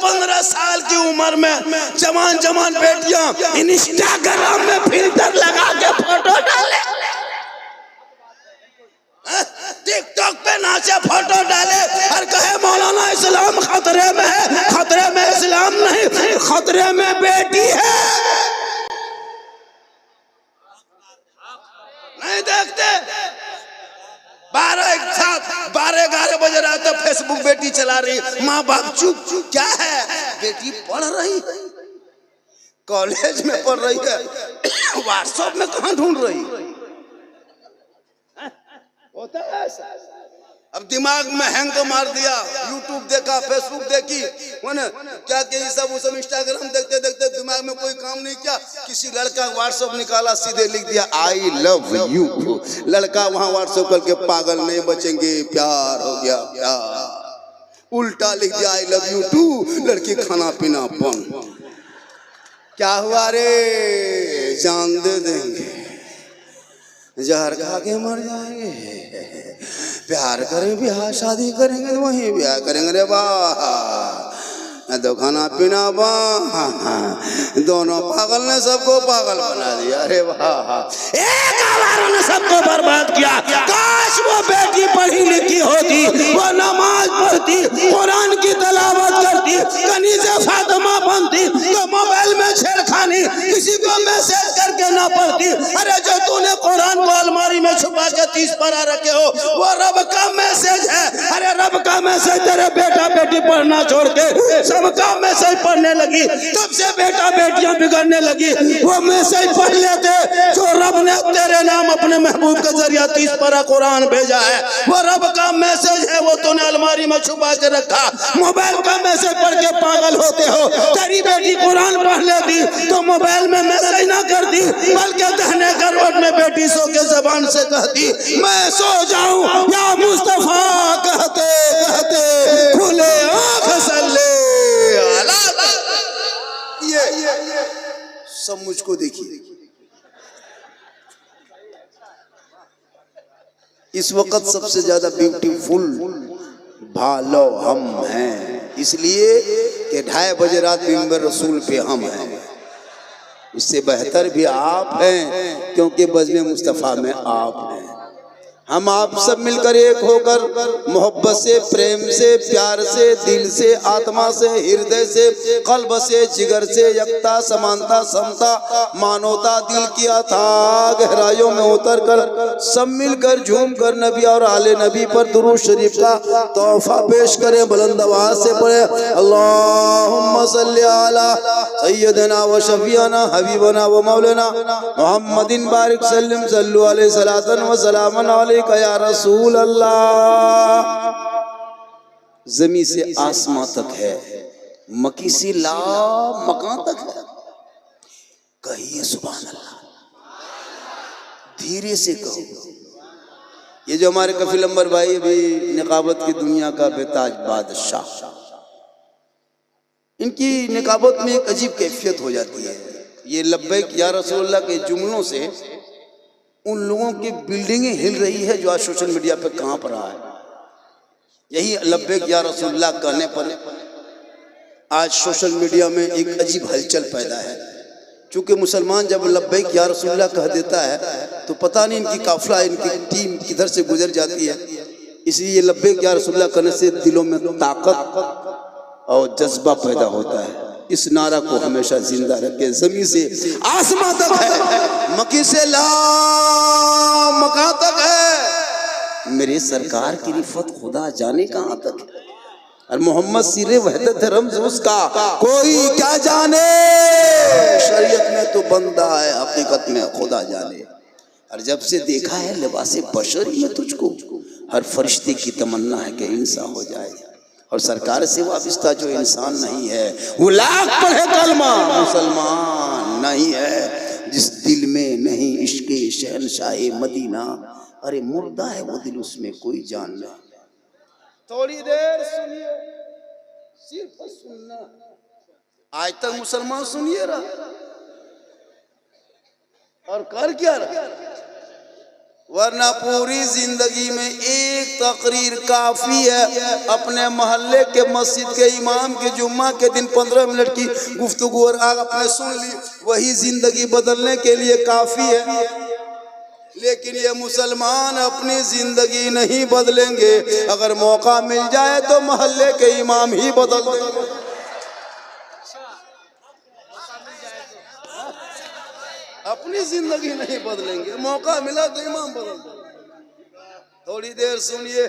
15 साल की उम्र में जवान जवान बेटियां इंस्टाग्राम में फिल्टर लगा के फोटो डाले, टिकटॉक पे नाचे फोटो डाले और कहे मौलाना इस्लाम खतरे में है। खतरे में इस्लाम नहीं, खतरे में बेटी है। नहीं देखते 12-11 बजे रात तक फेसबुक बेटी चला रही, माँ बाप चुप चुप। क्या है? बेटी पढ़ रही है, कॉलेज में पढ़ रही है, व्हाट्सएप में कहाँ ढूंढ रही होता है ऐसा। अब दिमाग में हैंग तो मार दिया, यूट्यूब देखा, फेसबुक देखी, क्या ये सब इंस्टाग्राम देखते देखते दिमाग में कोई काम नहीं किया। किसी लड़का व्हाट्सएप निकाला, सीधे लिख दिया आई लव यू। लड़का वहां व्हाट्सएप करके पागल नहीं बचेंगे, प्यार हो गया प्यार। उल्टा लिख दिया आई लव यू टू, लड़की खाना पीना बंद। क्या हुआ रे? जान दे देंगे, जहर खा के मर जाएंगे। प्यार करें, ब्याह शादी करेंगे तो वहीं ब्याह करेंगे रे वाह। तो खाना पीना वाह, दोनों पागल ने सबको पागल बना दिया। अरे वाह, एक आवारों ने सबको बर्बाद किया। काश वो बेटी पढ़ी लिखी होती, वो नमाज पढ़ती, कुरान की तलावत करती, कनीज़े फातिमा बनती, तो मोबाइल में छेड़खानी किसी को मैसेज करके ना पढ़ती। अरे जो तूने कुरान को अलमारी में छुपा के 30 पारा रखे हो, वो रब का मैसेज है। अरे रब का मैसेज तेरे बेटा बेटी पढ़ना छोड़ के सबका मैसेज पढ़ने लगी, तब से बेटा बेटियां बिगड़ने लगी। वो मैसेज पढ़ लेते जो रब ने तेरे नाम अपने महबूब के जरिए 30 पारा कुरान भेजा है, वो रब का मैसेज है, वो तूने अलमारी में छुपा के रखा। मोबाइल का मैसेज पढ़ के पागल होते हो। तेरी बेटी कुरान पढ़ लेती तो मोबाइल में मैसेज ना करती, बल्कि दहने करवट में बेटी सो के जबान से कहती मैं सो जाऊं या मुस्तफा, कहते कहते खुले आंख सल्ले। ये सब मुझको देखिए, इस वक्त सबसे ज्यादा ब्यूटीफुल भालो हम हैं, इसलिए कि 2:30 बजे रात मिंबर रसूल पे हम हैं। इससे बेहतर भी आप हैं, क्योंकि बज़्म मुस्तफ़ा में आप हैं। हम आप सब मिलकर एक होकर मोहब्बत से, प्रेम से, प्यार से, दिल से, आत्मा से, हृदय से, कल्ब से, जिगर से यकता, समानता, समता, मानवता, दिल की अथाह गहराइयों में उतर कर सब मिलकर झूम कर नबी और आले नबी पर दुरूद शरीफ का तोहफा पेश करें। बुलंद आवाज से पढ़े अल्लाहुम्मा सल्ली अला सय्यदना व शफीअना हबीबना व मौलाना मुहम्मदिन बारिक सल्लम सल्लु अलैहि सलातन व सलामन अलैका या रसूल अल्लाह। जमी से आसमां तक है, मकी से ला मकान तक है। कहिए सुभान अल्लाह, धीरे से कहो। ये जो हमारे कफील अंबर भाई अभी निकाबत की दुनिया का बेताज बादशाह, इनकी निकाबत में एक अजीब कैफियत हो जाती है। ये लब्बैक या रसूलुल्लाह के जुमलों से उन लोगों की बिल्डिंगें हिल रही है जो आज सोशल मीडिया पे कांप रहा है। यही लब्बैक या रसूलुल्लाह कहने पर आज सोशल मीडिया में एक अजीब हलचल पैदा है। क्योंकि मुसलमान जब लब्बैक या रसूलुल्लाह कह देता है तो पता नहीं इनकी काफिला, इनकी टीम किधर से गुजर जाती है। इसलिए लब्बैक या रसूलुल्लाह कहने से दिलों में ताकत और जज्बा पैदा होता है। इस नारा को हमेशा जिंदा रखे। जमीन से आसमां तक है, मकी से ला मका तक है। मेरे सरकार की रिफत खुदा जाने कहां तक है, और मोहम्मद सिरे वहदत रम्ज उसका कोई क्या जाने। शरीयत में तो बंदा है, हकीकत में खुदा जाने। और जब से देखा है लिबासे बशरी में तुझको, हर फरिश्ते की तमन्ना है कि इंसान हो जाए। और सरकार से वाबिस्ता जो इंसान नहीं है वो लाख पढ़े कलमा मुसलमान नहीं है। जिस दिल में नहीं इश्क़े शहनशाहे मदीना, अरे मुर्दा है वो दिल, उसमें कोई जान नहीं। थोड़ी देर सुनिए, सिर्फ सुनना। आज तक मुसलमान सुनिए रहा और कर क्या रहा। वरना पूरी जिंदगी में एक तकरीर काफी है। अपने मोहल्ले के मस्जिद के इमाम के जुम्मा के दिन 15 मिनट की गुफ्तगू और आपने सुन ली, वही जिंदगी बदलने के लिए काफी है। लेकिन ये मुसलमान अपनी जिंदगी नहीं बदलेंगे। अगर मौका मिल जाए तो मोहल्ले के इमाम ही बदल देंगे। अपनी जिंदगी नहीं बदलेंगे, मौका मिला तो इमाम बदल देंगे। थोड़ी देर सुनिए,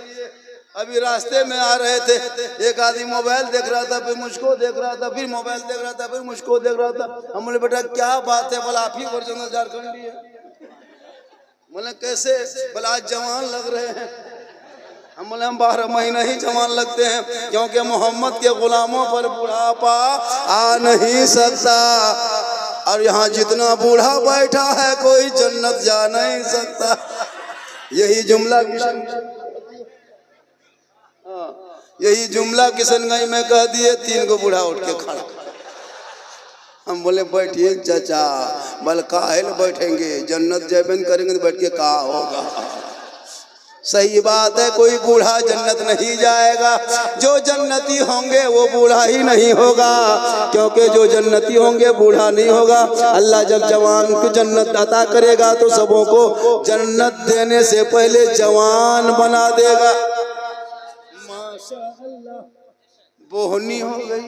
अभी रास्ते में आ रहे थे, एक आदमी मोबाइल देख रहा था, फिर मुझको देख रहा था, फिर मोबाइल देख रहा था, फिर मुझको देख रहा था। हम बोले बेटा क्या बात है? बोला आप ही ओरिजिनल झारखंडी है। बोले कैसे? बोला आज जवान लग रहे हैं। हम बोले हम 12 महीने ही जवान लगते हैं, क्योंकि मोहम्मद के गुलामों पर बुढ़ापा आ नहीं सकता। और यहाँ जितना बूढ़ा बैठा है कोई जन्नत जा नहीं सकता। यही जुमला यही जुमला किशनगंज में कह दिए, 3 गो बूढ़ा उठ के खड़ा। हम बोले बैठिए चाचा। बल काहेल बैठेंगे, जन्नत जैबन करेंगे तो बैठ के कहा होगा। सही बात है, कोई बूढ़ा जन्नत नहीं जाएगा। जो जन्नती होंगे वो बूढ़ा ही नहीं होगा, क्योंकि जो जन्नती होंगे बूढ़ा नहीं होगा। अल्लाह जब जवान को जन्नत अता करेगा तो सबों को जन्नत देने से पहले जवान बना देगा। माशाअल्लाह, बोहनी हो गई।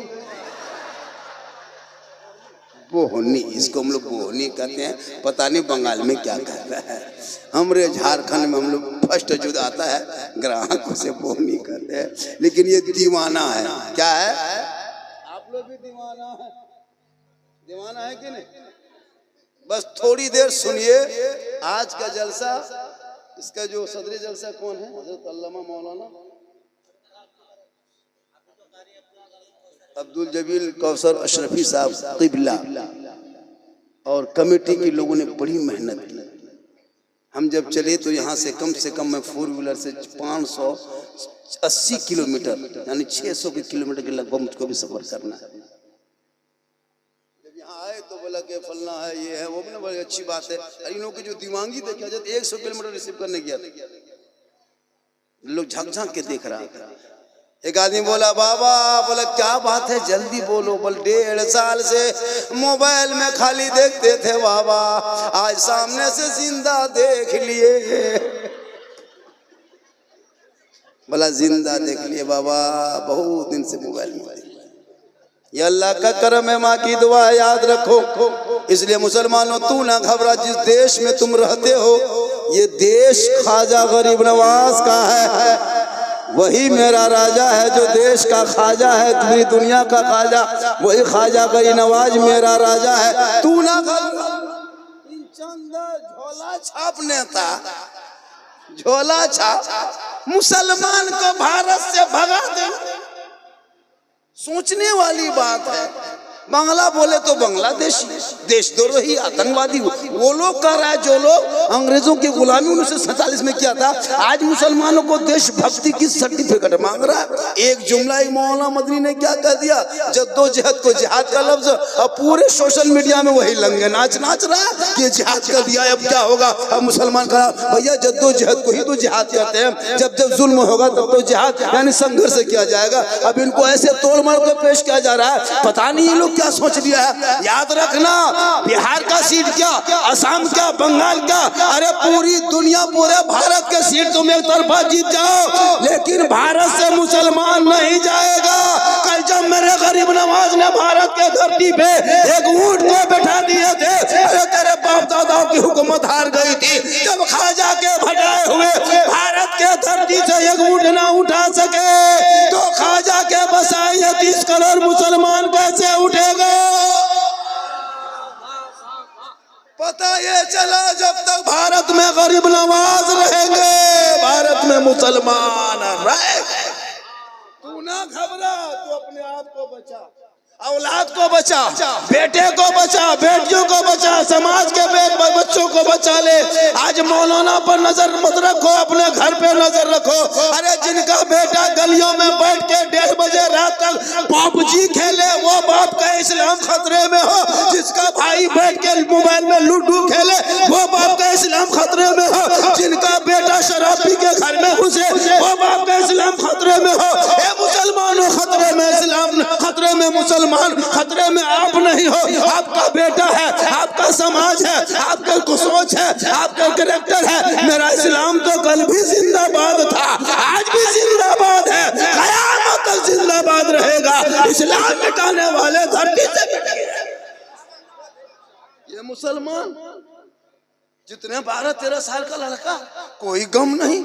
बोहनी, इसको हम लोग बोहनी कहते हैं, पता नहीं बंगाल में क्या कहता है। हमरे झारखंड में हम लोग फर्स्ट जुद आता है, ग्राहकों से बोहनी कहते हैं। लेकिन ये दीवाना है। क्या है? आप लोग भी दीवाना है। दीवाना है कि नहीं? बस थोड़ी देर सुनिए आज का जलसा। इसका जो सदरी जलसा कौन है? हजरत अल्लामा मौलाना अब्दुल जबील कौसर अशरफी साहब क़िबला और कमेटी के लोगों ने बड़ी मेहनत की। हम जब चले तो यहाँ से कम मैं 4 व्हीलर से 580 किलोमीटर यानी 600 किलोमीटर के लगभग मुझको भी सफर करना है। जब यहाँ आए तो बोला कि फलना है, ये है, वो भी ना, बड़ी अच्छी बात है। इन लोगों की जो दिमागी देखा जाए 100 किलोमीटर रिसीव करने गया, लोग झांक झांक के देख रहा था। एक आदमी बोला बाबा, बोला क्या बात है जल्दी बोलो। बोल 1.5 साल से मोबाइल में खाली देखते थे बाबा, आज सामने से जिंदा देख लिए। बोला जिंदा देख लिए बाबा, बहुत दिन से मोबाइल में। ये अल्लाह का करम है, माँ की दुआ याद रखो। इसलिए मुसलमानों तू ना घबरा, जिस देश में तुम रहते हो ये देश ख्वाजा गरीब नवाज का है। वही मेरा राजा है जो देश का ख्वाजा है, पूरी दुनिया का ख्वाजा वही ख्वाजा गरीब नवाज मेरा राजा है। तू ना झोला छाप नेता, झोला छाप मुसलमान को भारत से भगा दे, सोचने वाली बात है। बांग्ला बोले तो बांग्लादेशी, देशद्रोही, आतंकवादी वो लोग कर रहा है जो लोग अंग्रेजों की गुलामी 1947 में किया था। आज मुसलमानों को देशभक्ति की सर्टिफिकेट मांग रहा है। एक जुमला मौलाना मदनी ने क्या कह दिया, जद्दोजहद को जिहाद का लफ्ज, अब पूरे सोशल मीडिया में वही लंगे नाच रहा है कि जिहाद कर दिया, अब क्या होगा। अब मुसलमान कहा भैया जद्दोजहद को ही तो जिहाद कहते हैं, जब जब जुल्म होगा तब तो जिहाद यानी संघर्ष किया जाएगा। अब इनको ऐसे तोड़ मार कर पेश किया जा रहा है, पता नहीं ये लोग क्या सोच लिया है। याद रखना, बिहार का सीट क्या, असम क्या, बंगाल क्या, अरे पूरी दुनिया पूरे भारत के सीट तुम एक तरफा जीत जाओ, लेकिन भारत से मुसलमान नहीं जाएगा। कल जब मेरे गरीब नवाज ने भारत के धरती पे एक ऊंट को बैठा दिए थे, अरे तेरे बाप दादाओं की हुकूमत हार गई थी। जब ख्वाजा के भटाए हुए भारत के धरती से एक ऊंट ना उठा सके तो ख्वाजा के बसाए 30 करोड़ मुसलमान कैसे उठेगा। पता ये चला जब तक भारत में गरीब नवाज रहेंगे, भारत में मुसलमान रहेंगे। तू ना घबरा, तू अपने आप को बचा, औलाद को बचा, बेटे को बचा, बेटियों को बचा, समाज के बच्चों को बचा ले। आज मौलाना पर नजर मत रखो, अपने घर पे नजर रखो। अरे जिनका बेटा गलियों में बैठ के 1:30 बजे रात तक पबजी खेले, वो बाप कहे इस्लाम खतरे में हो। जिसका भाई बैठ के मोबाइल में लूडो खेले वो बाप का इस्लाम खतरे में हो। जिनका बेटा शराब पी के घर में घुसे वो बाप का इस्लाम खतरे में हो। ए मुसलमानों, खतरे में इस्लाम, खतरे में मुसलमान, खतरे में आप नहीं हो। आपका बेटा है, आपका समाज है, आपका सोच है, आपका कैरेक्टर है। मेरा इस्लाम तो कल भी जिंदाबाद था, आज भी जिंदाबाद है, कयामत तक जिंदाबाद रहेगा। इस्लाम मिटाने वाले धरती से मिटेंगे। ये मुसलमान जितने 12-13 साल का लड़का, कोई गम नहीं।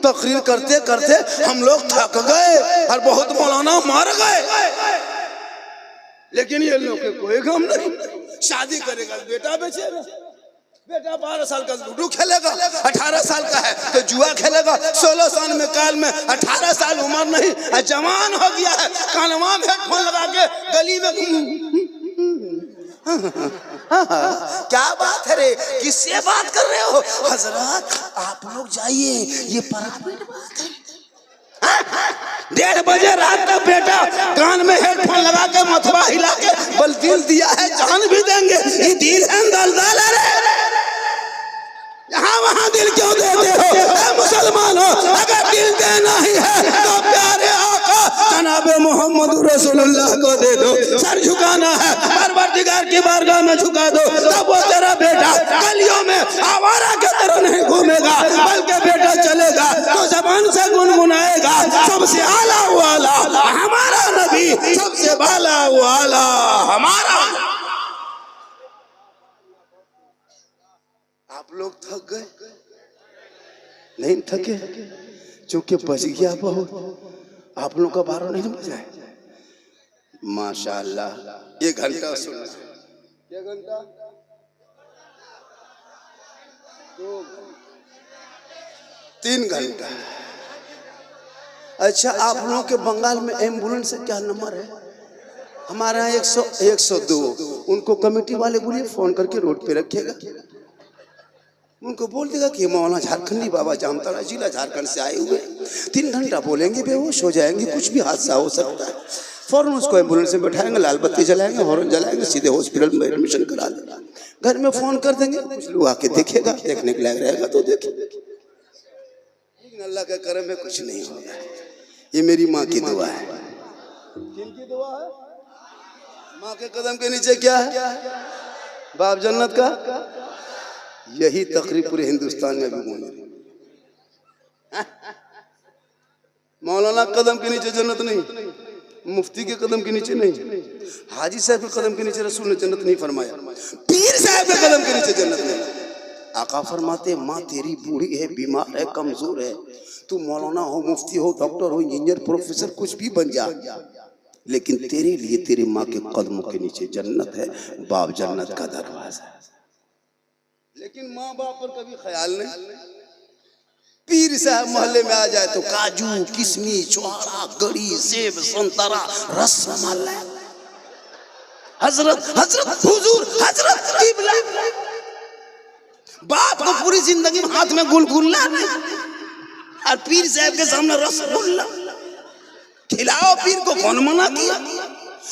तकरीर करते करते हम लोग थक गए और बहुत मौलाना मर गए, लेकिन ये लोग के कोई गम नहीं। शादी करेगा बेटा बेचेगा, बेटा 12 साल का लूडो खेलेगा, 18 साल का है तो जुआ खेलेगा, 16 साल में काल में 18 साल उम्र नहीं, जवान हो गया है, कानवा में हेडफोन लगा के गली में क्या बात है रे, किससे बात कर रहे हो? हजरत आप लोग जाइए, ये प्राइवेट बात है। 1:30 बजे रात तक बेटा कान में हेडफोन लगा के मथुरा हिला के बल दिल दिया है, जान भी देंगे। ये दिल है दलदल है, यहाँ वहाँ दिल क्यों देते हो? मुसलमानों, अगर दिल देना ही है तो प्यारे आका जनाबे मोहम्मद रसूलुल्लाह को दे दो। सर झुकाना है परवरदिगार की बारगाह में झुका दो, तब वो तेरा बेटा गलियों में आवारा की तरह नहीं घूमेगा, बल्कि बेटा चलेगा तो जबान से गुनगुनाएगा, सबसे आला वाला हमारा नबी, सबसे बाला वाला हमारा। आप लोग थक गए? नहीं थके, क्योंकि बच गया बहुत। आप लोग का 12 नहीं बजा है। माशाअल्लाह, 1 घंटा सुन, 1 घंटा 2 3 घंटा। अच्छा, आप लोगों के बंगाल में एम्बुलेंस क्या नंबर है? हमारे यहाँ 102। उनको कमेटी वाले बोलिए फोन करके रोड पे रखिएगा, उनको बोल देगा कि मौलाना झारखंडी बाबा जामताड़ा जिला झारखंड से आए हुए। 3 घंटा बोलेंगे, बेहोश हो जाएंगे, कुछ भी हादसा हो सकता है। फौरन उसको एम्बुलेंस में बैठाएंगे, लाल बत्ती जलाएंगे, हॉर्न जलाएंगे, सीधे हॉस्पिटल में एडमिशन करा देंगे। घर में फोन कर देंगे, कुछ लोग आके देखेगा, देखने के लायक रहेगा तो देखे। लेकिन अल्लाह के करम में कुछ नहीं होगा। ये मेरी माँ की दुआ है। किनकी दुआ है? माँ के कदम के नीचे क्या है? बाप जन्नत का। यही तकरीर पूरे हिंदुस्तान में भी गूंज रही। मौलाना कदम के नीचे जन्नत नहीं, मुफ्ती के कदम के नीचे नहीं, हाजी साहब के कदम के नीचे रसूल ने जन्नत नहीं फरमाया, पीर साहब के कदम के नीचे जन्नत नहीं। आका फरमाते, माँ तेरी बूढ़ी है, बीमार है, कमजोर है, तू मौलाना हो, मुफ्ती हो, डॉक्टर हो, इंजीनियर, प्रोफेसर, कुछ भी बन जा, लेकिन तेरे लिए तेरी माँ के कदमों के नीचे जन्नत है, बाप जन्नत का दरवाजा है। लेकिन माँ बाप पर कभी ख्याल नहीं। पीर साहब मोहल्ले में आ जाए तो काजू, किशमिश, चुहाड़ा, गड़ी, सेब, संतरा, रसमलाई, हजरत हजरत हुजूर हजरत किबला। बाप को पूरी जिंदगी में हाथ में गुलगुल्ला नहीं, और पीर साहब के सामने रसगुल्ला। खिलाओ पीर को, कौन मना किया?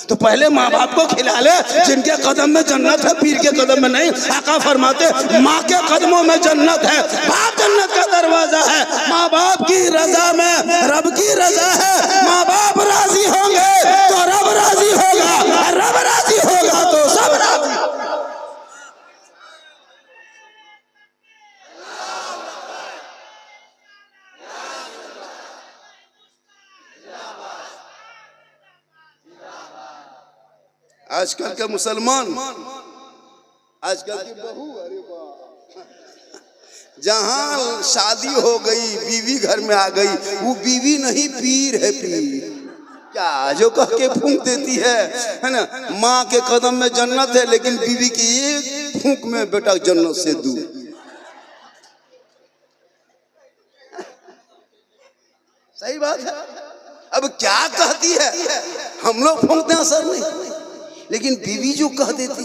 तो पहले माँ बाप को खिला ले, जिनके कदम में जन्नत है, पीर के कदम में नहीं। आका फरमाते, माँ के कदमों में जन्नत है, बाप जन्नत का दरवाजा है। माँ बाप की रजा में रब की रजा है। माँ बाप राजी होंगे तो रब राजी होगा, रब राजी होगा तो सब राजी। आजकल के मुसलमान, आजकल की बहू, अरे वाह, जहां शादी हो गई, बीवी घर में आ गई, वो बीवी नहीं पीर है। पीर क्या जो कह के फूंक देती है ना, माँ के कदम में जन्नत है, लेकिन बीवी की एक फूंक में बेटा जन्नत से दूर। सही बात है। अब क्या कहती है, हम लोग फूंकते हैं, असर नहीं, लेकिन बीवी जो कह देती।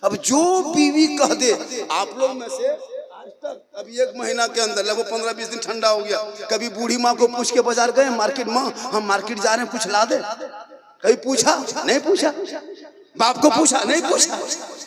अब जो बीवी कह दे, आप लोग में से आज तक अभी 1 महीना के अंदर लगभग 15-20 दिन ठंडा हो गया, कभी बूढ़ी माँ को पूछ के बाजार गए, मार्केट, माँ हम मार्केट जा रहे हैं, कुछ ला दे? कभी पूछा? नहीं पूछा। बाप को पूछा? नहीं पूछा।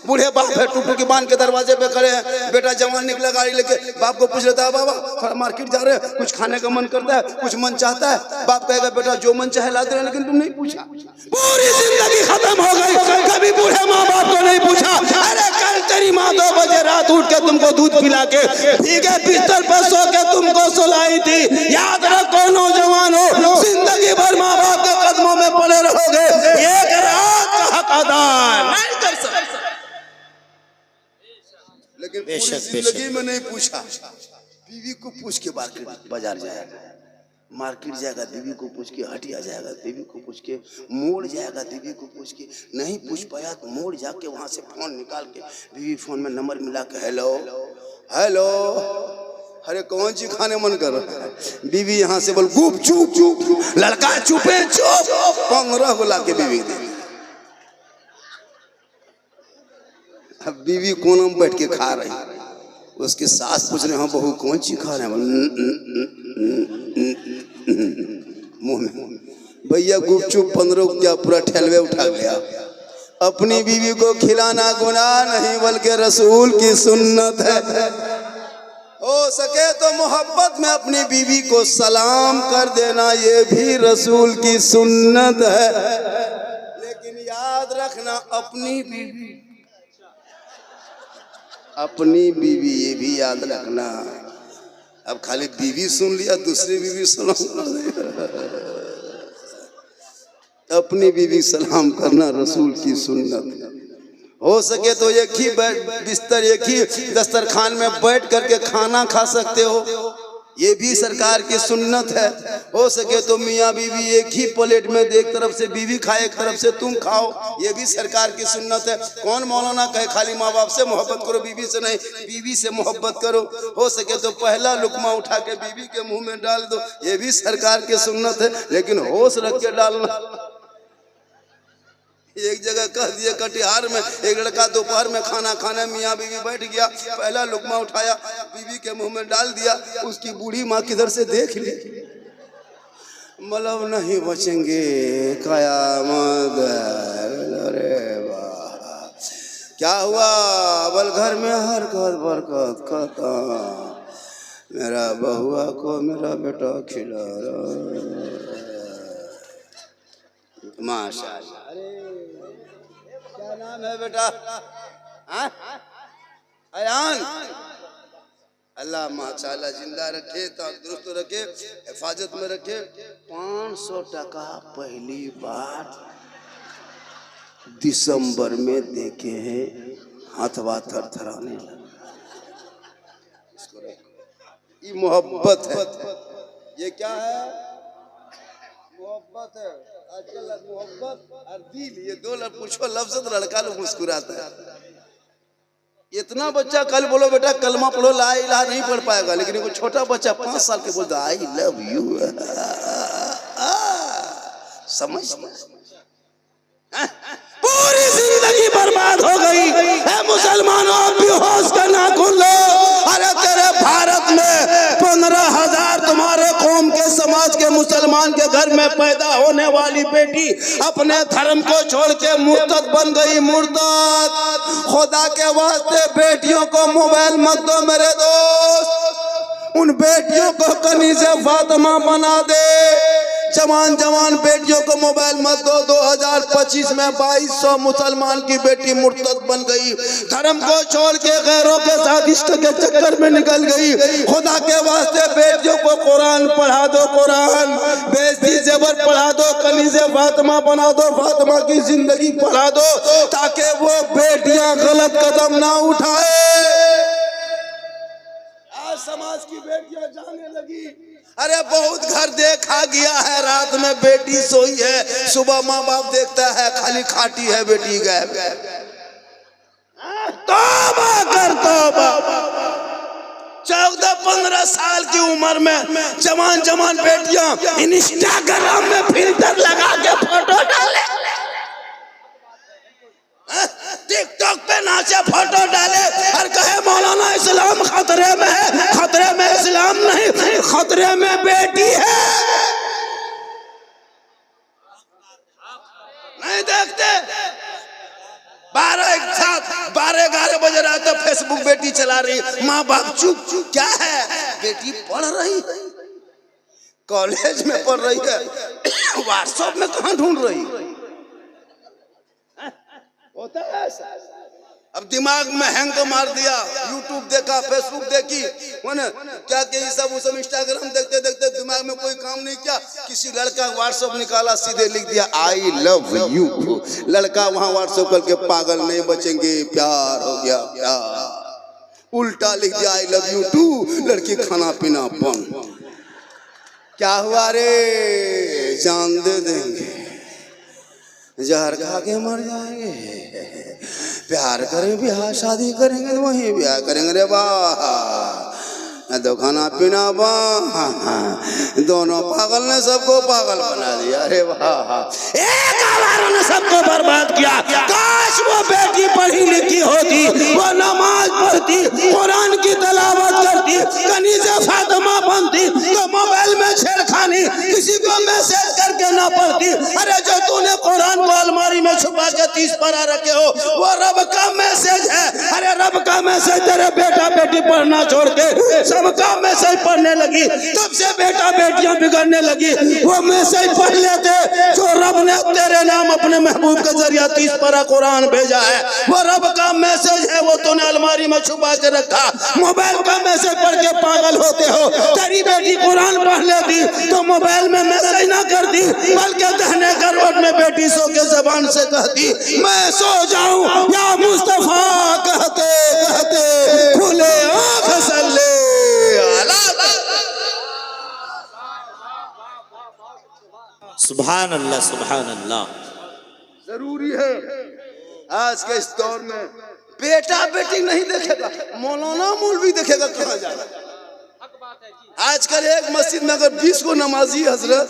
बूढ़े बाप है, टूटू की बांध के दरवाजे पे खड़े हैं, बेटा जवान निकला गाड़ी लेके, बाप को पूछ लेता है बाबा थोड़ा मार्केट जा रहे हैं, कुछ खाने का मन करता है, कुछ मन चाहता है? बाप कहेगा बेटा जो मन चाहे ला दे, लेकिन तुम नहीं पूछा। पूरी जिंदगी खत्म हो गई, कभी बूढ़े माँ बाप को नहीं पूछा। अरे कल तेरी माँ 2 बजे रात उठ के तुमको दूध पिला के भीगे बिस्तर पर सो के तुमको सुलाई थी। याद रखो नौजवान हो, जिंदगी भर माँ बाप के कदमों में पड़े रहोगे, एक रात का हक अदा नहीं कर सकते। लेकिन पूरी जिंदगी में नहीं पूछा। बीवी को पूछ के बाजार जाएगा, मार्केट जाएगा, बीवी को पूछ के हटिया जाएगा, बीवी को पूछ के मोड़ जाएगा, बीवी को पूछ के नहीं पूछ पाया तो मोड़ जाके वहां से फोन निकाल के बीवी फोन में नंबर मिला के हेलो हेलो, अरे कौन सी खाने मन कर रहा है? बीवी यहाँ से बोल गुप चुप चुप, लड़का चुपे चुप, 15 को ला के बीवी दे। अब बीवी कोने में बैठ के खा रही, उसके सास पूछ रहे हैं बहू कौन सी खा रहे हैं? मुंह में भैया गुपचुप 15 क्या पूरा ठेलवे उठा गया। अपनी बीवी को खिलाना गुनाह नहीं बल्कि रसूल की सुन्नत है। हो सके तो मोहब्बत में अपनी बीवी को सलाम कर देना, ये भी रसूल की सुन्नत है। लेकिन याद रखना अपनी बीवी ये भी याद रखना। अब खाली बीवी सुन लिया, दूसरी बीवी सुनो, अपनी बीवी सलाम करना रसूल की सुन्नत। हो सके तो एक ही बिस्तर, एक ही दस्तरखान में बैठ करके खाना खा सकते हो, ये भी सरकार की सुन्नत है। हो सके तो मियाँ बीवी एक ही प्लेट में एक तरफ से बीवी खाए, एक तरफ से तुम खाओ, ये भी सरकार की सुन्नत है। कौन मौलाना कहे खाली माँ बाप से मोहब्बत करो, बीवी से नहीं? बीवी से मोहब्बत करो। हो सके तो पहला लुकमा उठा के बीवी के मुंह में डाल दो, ये भी सरकार की सुन्नत है। लेकिन होश रख के डालना। एक जगह कह दिए कटिहार में, एक लड़का दोपहर में खाना खाने मियाँ बीवी बैठ गया, पहला लुकमा उठाया बीवी के मुंह में डाल दिया, उसकी बूढ़ी माँ किधर से देख ली, मतलब नहीं बचेंगे कयामत। अरे वाह, क्या हुआ? बल घर में हरकत बरकत खत्म, मेरा बहुआ को मेरा बेटा खिला रहा। माशाअल्लाह। क्या नाम है बेटा? अयान। अल्लाह माशाअल्लाह जिंदा रखे, तंदुरुस्त रखे, हिफाजत में रखे। 500 टका पहली बार दिसंबर में देखे हैं, हाथवा थरथराने लगा। ये मोहब्बत है। ये क्या है? मोहब्बत है। आजकल मोहब्बत और दिल, ये 2 पूछो लफ्ज तो लड़का लोग मुस्कुराता है। इतना बच्चा कल बोलो बेटा कलमा पढ़ो, ला इलाहा नहीं पढ़ पाएगा, लेकिन कोई छोटा बच्चा 5 साल के बोलता आई लव यू, समझ? पूरी जिंदगी बर्बाद हो गई है। मुसलमानों अब भी होश का नाखून लो। अरे तेरे भारत में 15,000 तुम्हारे कौम के समाज के मुसलमान के घर में पैदा होने वाली बेटी अपने धर्म को छोड़ के मुर्तद बन गई। मुर्तद। खुदा के वास्ते बेटियों को मोबाइल मत दो मेरे दोस्त, उन बेटियों को कनीज़े फातिमा बना दे। जवान जवान बेटियों को मोबाइल मत दो। 2025 में 2200 मुसलमान की बेटी मुर्तद बन गई, धर्म को छोड़ के गैरों के साथ इश्क के चक्कर में निकल गई। खुदा के वास्ते बेटियों को कुरान पढ़ा दो, कुरान बेइज्जती ज़ेवर पढ़ा दो, कनीज़े फातिमा बना दो, फातिमा की जिंदगी पढ़ा दो, ताकि वो बेटियां गलत कदम ना उठाए। आज समाज की बेटियां जाने लगी। अरे बहुत घर देखा गया है, रात में बेटी सोई है, सुबह माँ बाप देखता है खाली खाटी है बेटी गायब। तौबा कर तौबा। 14-15 साल की उम्र में जवान जवान बेटियां इंस्टाग्राम में फिल्टर लगा के फोटो डाले, टिकटॉक पे नाचे, फोटो डाले और कहे मौलाना इस्लाम खतरे में है। खतरे में इस्लाम नहीं, खतरे में बेटी है। नहीं देखते 11:30 बज रहा था, फेसबुक बेटी चला रही, माँ बाप चुप चुप। क्या है? बेटी पढ़ रही है, कॉलेज में पढ़ रही है, व्हाट्सएप में कहाँ ढूंढ रही होता है ऐसा। अब दिमाग में हैंग तो मार दिया, यूट्यूब देखा, फेसबुक देखी, क्या ये सब इंस्टाग्राम देखते देखते दिमाग में कोई काम नहीं किया। किसी लड़का व्हाट्सएप निकाला, सीधे लिख दिया आई लव यू। लड़का वहां व्हाट्सएप करके पागल नहीं बचेंगे, प्यार हो गया प्यार। उल्टा लिख दिया आई लव यू टू, लड़की खाना पीना बंद। क्या हुआ रे? जान दे देंगे, जहर खा के मर जाएंगे। प्यार करें, ब्याह शादी करेंगे तो वहीं ब्याह करेंगे रे वाह। तो खाना पीना वाह, दोनों पागल ने सबको पागल बना दिया रे वाह। एक आवारों ने सबको बर्बाद किया। काश वो बेटी पढ़ी लिखी होती, वो नमाज पढ़ती, कुरान की तलावत करती, कनीज़े फातिमा बनती, तो मोबाइल में छेड़खानी किसी को मैसेज करके ना पढ़ती। अरे जो तूने कुरान को अलमारी में छुपा के 30 पारा रखे हो, वो रब का मैसेज है। अरे रब का मैसेज तेरे बेटा बेटी पढ़ना छोड़ के सबका मैसेज पढ़ने लगी, तब से बेटा बेटियां बिगड़ने लगी। वो मैसेज पढ़ लेते जो रब ने तेरे नाम अपने महबूब के जरिए 30 पारा कुरान भेजा है, वो रब का मैसेज है। वो तूने अलमारी में छुपा के रखा, मोबाइल का मैसेज पढ़ के पागल होते हो। तेरी बेटी कुरान पढ़ लेती तो मोबाइल में मैसेज ना करती, बल्कि दहने करवट में बेटी सो के जबान से कहती मैं सो जाऊं या मुस्तफा कहते कहते खुले आंख सल्ले। सुभान अल्लाह सुभान अल्लाह। जरूरी है आज के इस दौर में बेटा बेटी नहीं देखेगा, मौलाना मौलवी देखेगा कहाँ जाएगा। आजकल एक मस्जिद में अगर 20 को नमाजी हजरत,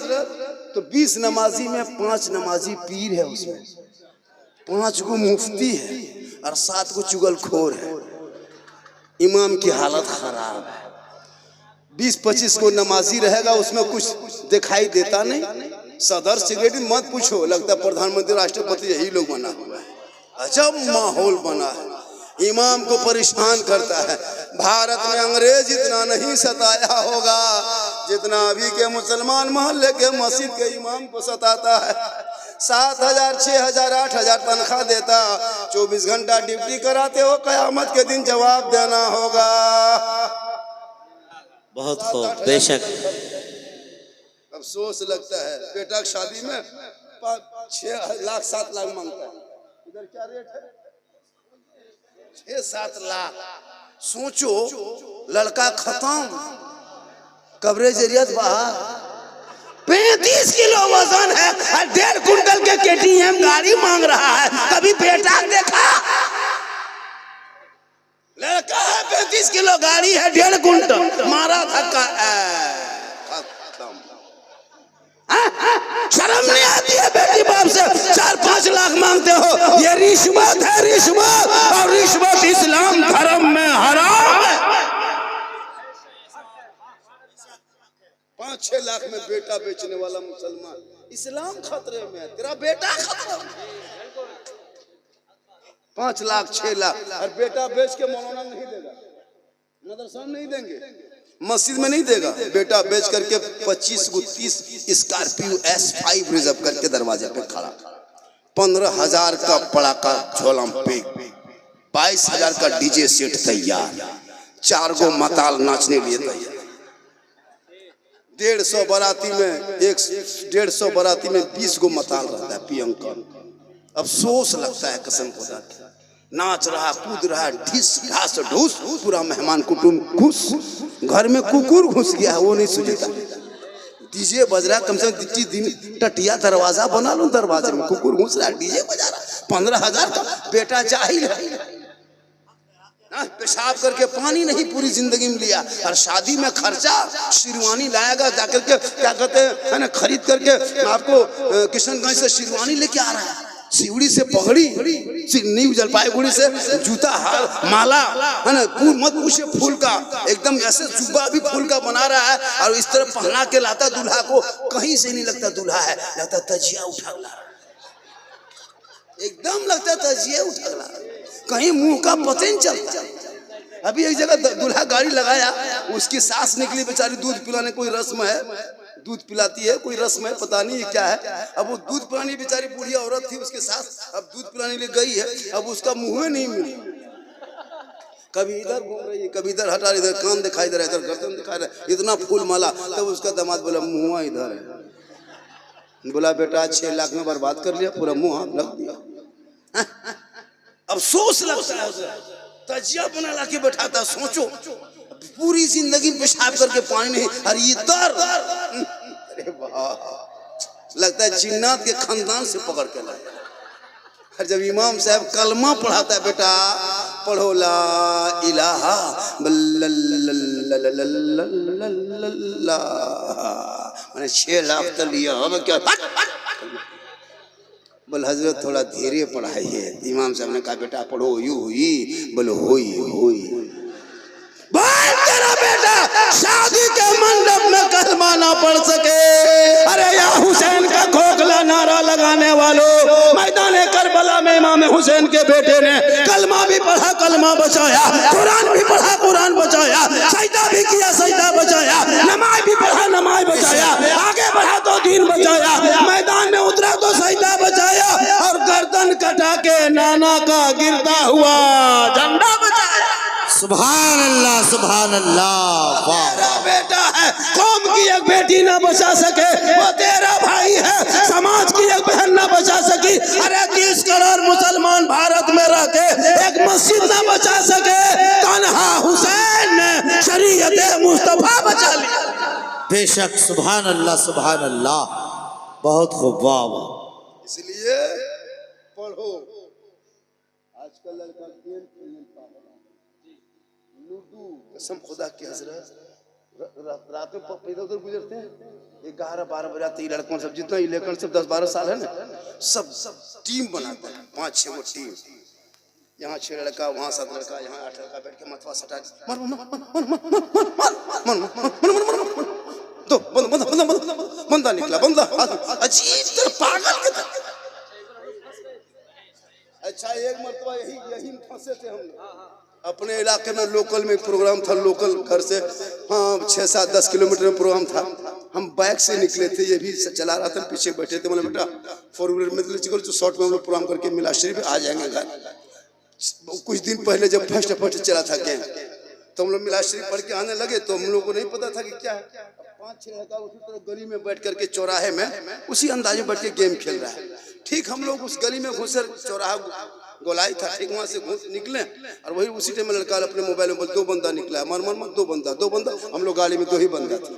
तो 20 नमाजी में 5 नमाजी पीर है, उसमें 5 को मुफ्ती है और 7 को चुगलखोर है। इमाम की हालत खराब है। 20-25 को नमाजी रहेगा, उसमें कुछ दिखाई देता नहीं। सदर सेक्रेटरी मत पूछो, लगता है प्रधानमंत्री राष्ट्रपति यही लोग बना हुआ है। अजब माहौल बना है, इमाम को परेशान करता है। भारत में अंग्रेज इतना नहीं सताया होगा जितना अभी के मुसलमान मोहल्ले के मस्जिद के इमाम को सताता है। 7,000, 6,000, 8,000 तनख्वाह देता, 24 घंटा ड्यूटी कराते हो, कयामत के दिन जवाब देना होगा। बहुत खूब, बेशक। अफसोस लगता है, बेटा की शादी में 6 लाख 7 लाख मांगता है। इधर क्या रेट है? 6-7 लाख। सोचो, लड़का खत्म, कवरेज एरिया बाहर, 35 किलो वजन है, 1.5 कुंटल के KTM गाड़ी मांग रहा है। कभी बेटा देखा? लड़का है, 35 किलो गाड़ी है, 1.5 कुंटल, मारा धक्का, शर्म नहीं आती है बेटी बाप से 4-5 लाख मांगते हो? ये रिश्वत है, रिश्वत, और रिश्वत इस्लाम धर्म में हराम है। 5-6 लाख में बेटा बेचने वाला मुसलमान, इस्लाम खतरे में है, तेरा बेटा खतरे में। 5 लाख 6 लाख और बेटा बेच के मौलाना नहीं देगा, मदरसा नहीं देंगे, मस्जिद में नहीं देगा। बेटा बेच करके 25 को 30 स्कॉर्पियो S5 रिजर्व करके दरवाजे पे खड़ा, 15,000 का पड़ाका झोला पे, 22,000 का डीजे सेट तैयार, 4 गो मताल नाचने लिए तैयार। 150 बाराती में 150 बाराती में 20 गो मताल रहता है पियंका। अफसोस लगता है कसम खुदा की, नाच रहा कूद रहा, ढिस ढास ढूस, पूरा मेहमान कुटुंब खुश, घर में कुकुर घुस गया है, वो नहीं सुझता। डीजे बज रहा, कम से कम दिन टटिया दरवाजा बना लो, दरवाजे में कुकुर घुस रहा, डीजे बजा रहा, 15,000 का बेटा जाहिल है, पेशाब करके पानी नहीं पूरी जिंदगी में लिया, और शादी में खर्चा, शेरवानी लाएगा जाकर के, क्या कहते हैं ना, खरीद करके आपको किशनगंज से शेरवानी लेके आ रहा है, सिवड़ी से पगड़ी, न्यू जलपाईगुड़ी से जूता हार माला, है ना, मत पूछे फूल का, एकदम ऐसे जुब्बा भी फूल का बना रहा है, और इस तरह पहना के लाता दूल्हा को, कहीं से नहीं लगता दूल्हा है, लगता तजिया उठा ला, एकदम लगता तजिया उठा ला। कहीं मुंह का पता नहीं चलता। अभी एक जगह दूल्हा गाड़ी लगाया, उसकी सास निकली बेचारी, दूध पिलाने, कोई रस्म है, दूध पिलाती है, कोई रस्म है, पता नहीं क्या है। अब वो दूध पिलानी बेचारी बुढ़िया औरत थी, उसके सास अब दूध पिलाने लिए गई है, अब उसका मुंह नहीं मिली, कभी इधर घूम रही है, कभी इधर हटा रही, इधर कान दिखाई दे रहा है, इधर गर्दन दिखाई दे रहा है, इतना फूल माला। तब उसका दामाद बोला मुँह इधर है। बोला बेटा 6 लाख में बर्बाद कर लिया, पूरा मुँह हाथ लग दिया। अफसोस लगता है उसे, तजिया बना ला के बैठाता। सोचो पूरी जिंदगी पेशाब करके पानी नहीं, और इधर अरे वाह, लगता है जिन्नात के खानदान से पकड़ के लाया। और जब इमाम साहब कलमा पढ़ाता है, बेटा पढ़ो ला इलाहा मैंने 6 लाख तो लिया, अब क्या? बोल हजरत थोड़ा धीरे पढ़ाइए। इमाम साहब ने कहा बेटा पढ़ो, यू हुई, बोलो हुई हुई। तेरा बेटा शादी के मंडप में कलमा ना पढ़ सके, अरे या हुसैन का खोखला नारा लगाने वालों, मैदान करबला में इमाम हुसैन के बेटे ने कलमा भी पढ़ा, कलमा बचाया, कुरान भी पढ़ा, कुरान बचाया, सजदा भी किया, सजदा बचाया, नमाज भी पढ़ा, नमाज बचाया, आगे बढ़ा तो दीन बचाया, मैदान में उतरा तो सजदा बचाया, और गर्दन कटा के नाना का गिरता हुआ झंडा बचाया। सुभान अल्लाह, सुभान अल्लाह। तेरा बेटा है, कौम की एक बेटी ना बचा सके, वो तेरा भाई है, समाज की एक बहन ना बचा सकी। अरे 30 करोड़ मुसलमान भारत में रह के एक मस्जिद ना बचा सके, तन्हा हुसैन ने शरीयत मुस्तफा बचा लिया। बेशक, सुभान अल्लाह, सुभान अल्लाह, बहुत खूब, वाह वाह। इसलिए पढ़ो। आजकल लड़का गेम खेलने पागल, लूडो, कसम खुदा की हजरत, रात में इधर उधर गुजरते हैं, 11-12 बजे आते ही लड़कों सब, जितना इलेक्शन सब 10-12 साल है ना, सब टीम बनाते हैं, 5-6 वो टीम, यहाँ 6 लड़का, वहाँ 7 लड़का, यहाँ 8 लड़का बैठ के मतवा सटा तो बंदा निकला, बंदा अजीब तरह पागल के तरह। अच्छा एक मरतबा यही फंसे थे हम अपने इलाके में। लोकल में प्रोग्राम था, लोकल घर से हाँ 6-7-10 किलोमीटर में प्रोग्राम था। हम बाइक से निकले थे, ये भी चला रहा था, पीछे बैठे थे। मैंने बेटा 4 व्हीलर में तो शॉर्ट में हम लोग प्रोग्राम करके मिला शरीफ आ जाएंगे घर। कुछ दिन पहले जब फर्स्ट चला था गेम, तो हम लोग मिला शरीफ पढ़ के आने लगे, तो हम लोग को नहीं पता था कि क्या है। 5-6 लड़का उसी तरह गली में बैठ करके चौराहे में उसी अंदाज में बैठ के गेम खेल रहा है। ठीक हम लोग उस गली में घुसे, चौराहा गोलाई था, ठीक वहां से घुस निकले, और वही उसी टाइम में लड़का अपने मोबाइल में बोल 2 बंदा निकला है, मर 2 बंदा। हम लोग गाड़ी में 2 ही बंदा थे,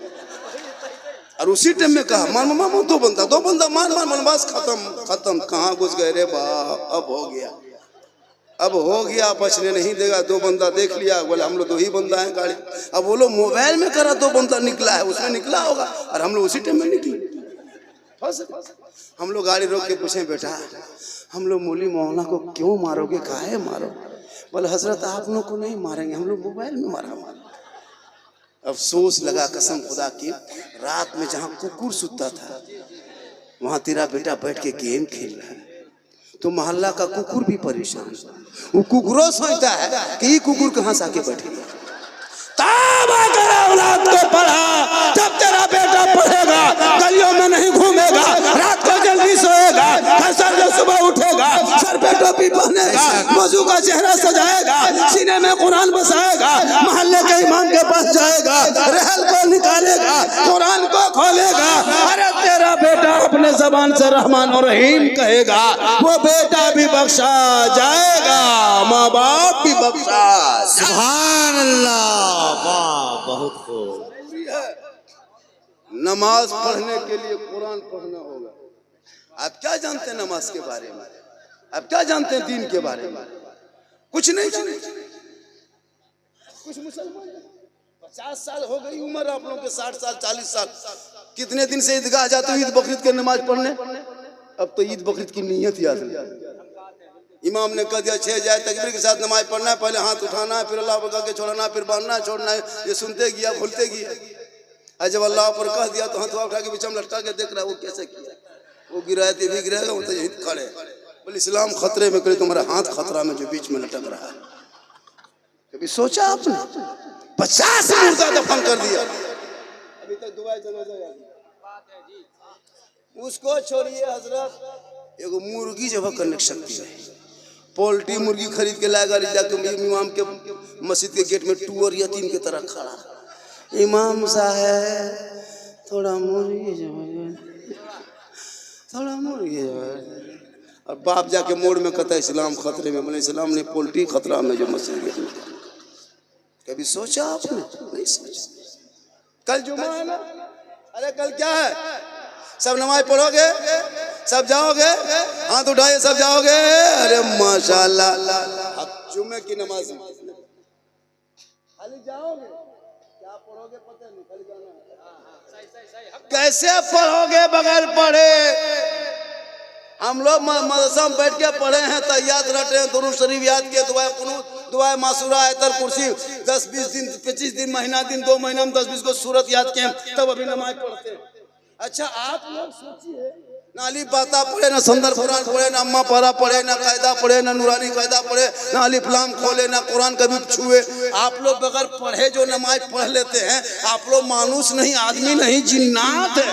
और उसी टाइम में कहा मार 2 बंदा मार, बस खत्म। कहाँ घुस गए रे बाप, अब हो गया, बचने नहीं देगा। 2 बंदा देख लिया, बोले हम लोग 2 ही बंदा हैं गाड़ी। अब वो लोग मोबाइल में करा 2 बंदा निकला है, उसमें निकला होगा, और हम लोग उसी टाइम में निकले। हम लोग गाड़ी रोक के पूछे बेटा हम लोग मौली मौलाना को क्यों मारोगे, काहे मारो? बोले हजरत आप लोग को नहीं मारेंगे, हम लोग मोबाइल में मारा। अफसोस लगा कसम खुदा की, रात में जहाँ कुकुर सुतता था वहाँ तेरा बेटा बैठ के गेम खेल रहा है, तो मोहल्ला का कुकुर भी परेशान। वो कुकुरों सोचता है कि ये कुकुर कहाँ से आके बैठेगा। तब अगर औलाद को पढ़ा, जब तेरा बेटा पढ़ेगा, गलियों में नहीं घूमेगा, रात को जल्दी सोएगा, फजर में सुबह उठेगा, सर पे टोपी पहनेगा, वजू का चेहरा सजाएगा, सीने में कुरान बसाएगा, मोहल्ले के इमाम के पास जाएगा, रहल को निकालेगा, कुरान को खोलेगा। अरे तेरा बेटा अपने जबान से रहमान और रहीम कहेगा, वो बेटा भी बख्शा जाएगा, माँ बाप भी बख्शा। सुभान अल्लाह, वाह, बहुत खूब। नमाज पढ़ने के लिए कुरान पढ़ना होगा। आप क्या जानते हैं नमाज के बारे में? आप क्या जानते हैं दीन के बारे में? कुछ नहीं जानते। कुछ मुसलमान 50 साल हो गई उम्र, आप लोगों के 60 साल 40 साल, कितने दिन से ईदगाह जाते हो ईद बकरीद के नमाज पढ़ने? अब तो ईद बकरीद की नीयत याद नहीं। इमाम ने कह दिया 6 जाए तकबीर के साथ नमाज पढ़ना है, पहले हाथ उठाना है, फिर अल्लाह पर कह के छोड़ना, फिर बांधना है, छोड़ना है। ये सुनते गया भूलते गया। और जब अल्लाह पर कह दिया तो हाथ उठा के बीच में लटका के देख रहा है वो कैसे किया, वो गिराए भी गिराएगा, वो तो यहीं खड़े बोले इस्लाम खतरे में, करे तुम्हारा हाथ खतरा में जो बीच में लटक रहा है। कभी सोचा आपने? 50 मुर्दा दफन कर दिया, अभी तक दुबई जनाजा उसको छोड़िए हजरत। एगो मुर्गी जब करने की शक्ति है, पोल्ट्री मुर्गी खरीद के लाएगा, जाके इमाम के मस्जिद के गेट में टूअर यतीम की तरह खड़ा, इमाम साहब थोड़ा मुर्गी थोड़ा मुर्गी। और बाप जाके मोड़ में कहता है इस्लाम खतरे में। बोले इस्लाम नहीं, पोल्ट्री खतरा में जो मस्जिद गेट में। कभी सोचा आपने? नहीं सोचा। कल जुमा है ना, अरे कल क्या है? सब नमाज पढ़ोगे, सब जाओगे, हाथ उठाए सब जाओगे। अरे माशाल्लाह, जुम्मे की नमाज खाली जाओगे, क्या पढ़ोगे पता नहीं, खाली जाना है। कैसे पढ़ोगे बगैर पढ़े? हम लोग मदरसा में बैठ के पढ़े हैं, तहियात रटे हैं, दुरूद शरीफ याद किए, दुआ कुनूत, दुआ मासूरा, आयतल कुर्सी, 10-20 दिन, 25 दिन, महीना दिन, 2 महीना में 10-20 को सूरत याद किए, तब अभी नमाज पढ़ते हैं। अच्छा आप लोग सोचिए, ना अलीफ बाता पढ़े, ना संदर कुरान पढ़े, ना अम्मा पारा पढ़े, ना कायदा पढ़े, ना नूरानी कायदा पढ़े, ना अलीफ लाम खोले, ना कुरान कभी छुए। आप लोग बगैर पढ़े जो नमाज पढ़ लेते हैं, आप लोग मानुस नहीं, आदमी नहीं, जिन्नात है।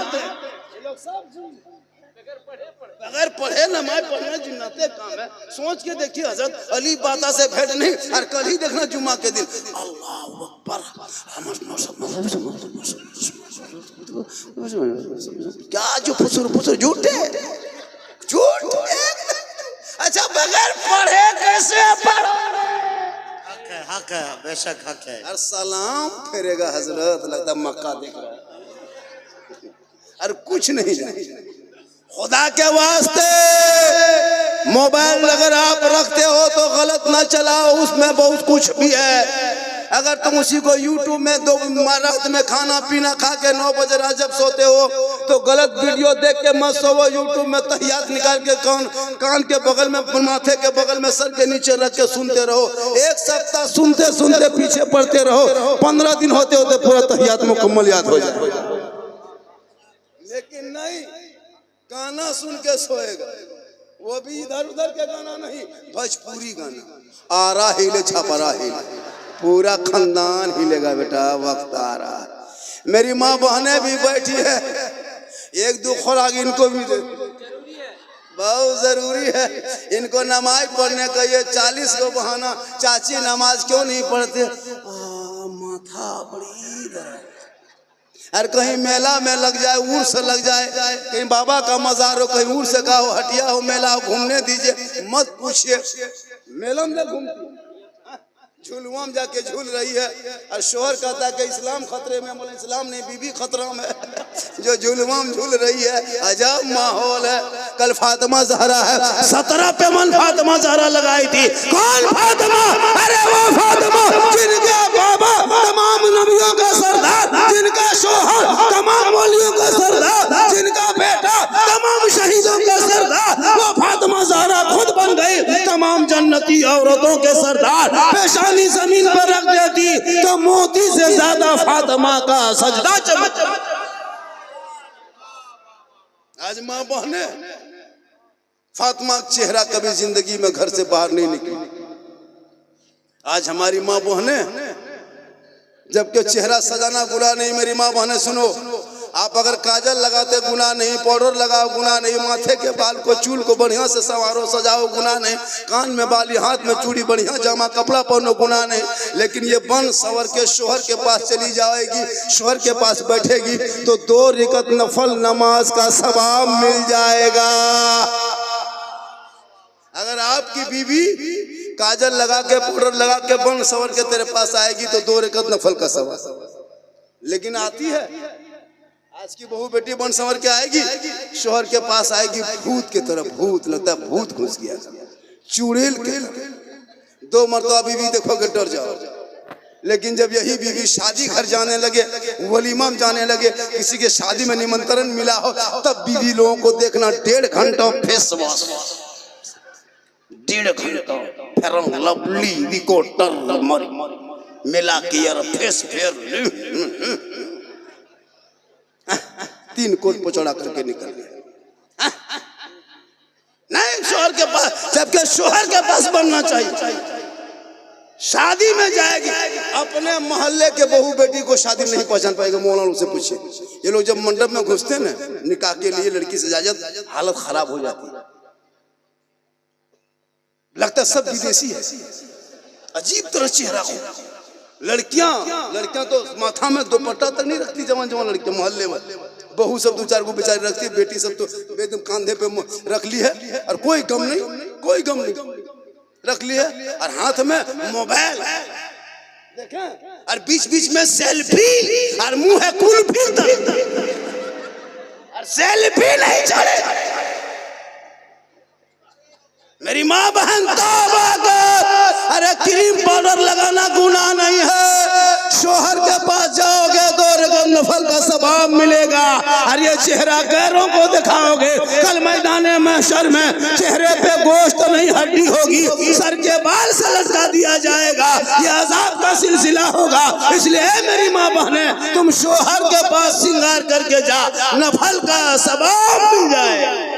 बगैर पढ़े नमाज पढ़ना जिन्नाते काम है। सोच के देखिए हजरत, अली बाता से भेंट नहीं। और कल ही देखना जुम्मा के दिन, अल्लाहू अकबर, क्या जो फुसुर फुसुर झूठे झूठ। अच्छा बगैर पढ़े कैसे पढ़ोगे? हक है, बेशक हक है। और सलाम फेरेगा हजरत, लगता मक्का देख रहा है। और कुछ नहीं जाए। खुदा के वास्ते मोबाइल अगर आप रखते हो तो गलत ना चलाओ, उसमें बहुत कुछ भी है। अगर तुम उसी को यूट्यूब में रात में खाना पीना खा के 9 बजे रात जब सोते हो तो गलत वीडियो देख के मत सोवो। यूट्यूब में तहियात निकाल के कान के बगल में, माथे के बगल में, सर के नीचे रख के सुनते रहो। 1 सप्ताह सुनते सुनते पीछे पड़ते रहो, 15 दिन होते होते पूरा तहियात मुकम्मल याद हो जाए। लेकिन नहीं, गाना सुन के सोएगा, वो भी इधर उधर के गाना नहीं, भोजपुरी गाना। आरा हिले छापरा हिले, पूरा खानदान हिलेगा बेटा, वक्त आ रहा है। मेरी माँ बहनें भी बैठी है, 1-2 खुराक इनको भी दे, बहुत जरूरी है। इनको नमाज पढ़ने का ये 40 को बहाना, चाची नमाज क्यों नहीं पढ़ते? माथा बड़ी दर्द। और कहीं मेला में लग जाए, उर्स लग जाए, कहीं बाबा का मजार हो, कहीं उर्स का हो, हटिया हो, मेला घूमने दीजिए, मत पूछिए। मेला में घूमती, झूलुआ में जाके झूल रही है, और शोहर कहता है कि इस्लाम खतरे में। बोले इस्लाम नहीं, बीबी खतरा में, जो झूलुआ में झूल रही है। अजब माहौल है। कल फातिमा ज़हरा है, 17 पे मन फातिमा ज़हरा लगाई थी। कौन फातिमा? अरे वो फातिमा जिनके बाबा तमाम नबियों का सरदार, जिनका शोहर तमाम वलियों का सरदार, जिनका बेटा तमाम शहीदों का सरदार, वो फातिमा ज़हरा खुद बन गई तमाम जन्नती औरतों के सरदार। पेशानी जमीन पर रख देती तो मोती से ज्यादा फातिमा का सजदा चमक। आज माँ बहने, फातिमा का चेहरा कभी जिंदगी में घर से बाहर नहीं निकली। आज हमारी माँ बहने, जबकि चेहरा सजाना गुनाह नहीं। मेरी माँ बहने सुनो, आप अगर काजल लगाते गुनाह नहीं, पाउडर लगाओ गुनाह नहीं, माथे के बाल को, चूल को बढ़िया से संवारो सजाओ गुनाह नहीं, कान में बाली, हाथ में चूड़ी, बढ़िया जामा कपड़ा पहनो गुनाह नहीं। लेकिन ये बन सवर के शोहर के पास चली जाएगी, शोहर के पास बैठेगी तो 2 रकात नफल नमाज का सवाब मिल जाएगा। अगर आपकी बीवी काजल लगा के, पाउडर लगा के, बन सवर के तेरे पास आएगी तो 2 रकात नफल का सवाब। लेकिन आती है आज की बहू बेटी बन संवर के आएगी, शोहर के पास आएगी भूत के तरफ, भूत लगता है भूत घुस गया, चुड़ैल के तरफ। 2 मरतबा बीवी देखोगे डर जाओ। लेकिन जब यही बीवी शादी घर जाने लगे, वलीमा में जाने लगे, किसी के शादी में निमंत्रण मिला हो, तब बीवी लोगों को देखना 1.5 घंटा फेस वॉश, 1.5 घंटा फेयर लवली विकोटर मिला के यार फेस फेयर 3 कोट पचौड़ा करके निकल गए। नहीं, शोहर के पास उसके शोहर के पास बनना चाहिए। शादी में जाएगी, अपने मोहल्ले के बहू बेटी को शादी नहीं पहचान पाएगा। मौलाना से पूछिए, ये लोग जब मंडप में घुसते ना निकाह के लिए लड़की से इजाजत, हालत खराब हो जाती है, लगता है सब विदेशी है, अजीब तरह चेहरा हो। लड़कियां तो माथा में दुपट्टा तक नहीं रखती, जवान जवान लड़कियां मोहल्ले में, बहू सब 2-4 को बेचारी रखती है, बेटी सब तो एकदम कंधे पे रख ली है और कोई गम नहीं रख ली है, और हाथ में मोबाइल देखें, और बीच बीच में सेल्फी, और मुंह है कुल्फी और सेल्फी नहीं छोड़े। मेरी माँ बहन तौबा कर, अरे क्रीम पाउडर लगाना गुनाह नहीं है। शोहर के पास जाओगे 2 रकम नफल का सवाब मिलेगा, और ये चेहरा गैरों को दिखाओगे, कल मैदान महशर में चेहरे पे गोश्त नहीं हड्डी होगी, सर के बाल से लटका दिया जाएगा, ये अजाब का सिलसिला होगा। इसलिए मेरी माँ बहने, तुम शोहर के पास श्रृंगार करके जा, नफल का सवाब मिल जाए।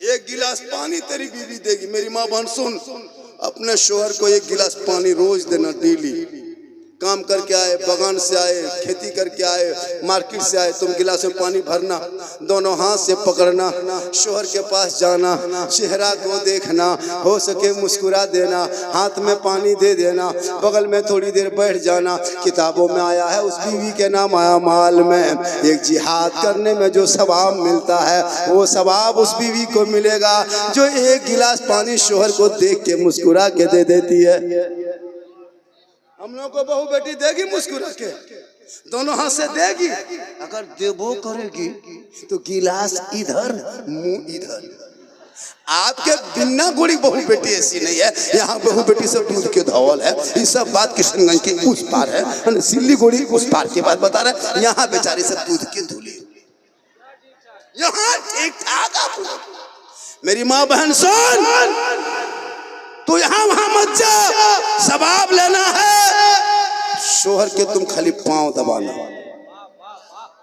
1 गिलास पानी तेरी बीवी देगी। मेरी माँ बहन सुन, अपने शोहर को 1 गिलास पानी रोज देना, डेली। काम करके आए, बगान से आए, खेती करके आए, मार्केट से आए, तुम गिलास में पानी भरना, दोनों हाथ से पकड़ना, शोहर के पास जाना, चेहरा को देखना, हो सके मुस्कुरा देना, हाथ में पानी दे देना, बगल में थोड़ी देर बैठ जाना। किताबों में आया है, उस बीवी के नाम आया माल में, एक जिहाद करने में जो सवाब मिलता है वो सवाब उस बीवी को मिलेगा जो 1 गिलास पानी शोहर को देख के मुस्कुरा के दे देती है। हम लोग को बहू बेटी देगी मुस्कुरा के, दोनों हाथ से देगी, अगर देवो करेगी तो गिलास इधर मुंह इधर। आपके बिना गोड़ी बहू बेटी ऐसी नहीं है, यहाँ बहू बेटी सब दूध के धौल है। ये सब बात किशनगंज की उस पार है, सिल्ली गोड़ी उस पार की बात बता रहे, यहाँ बेचारी सब दूध की धूली, यहाँ ठीक ठाक। आप मेरी माँ बहन सुन, तू यहाँ वहां मत जा, सवाब लेना है। शोहर के तुम खाली पांव दबाना।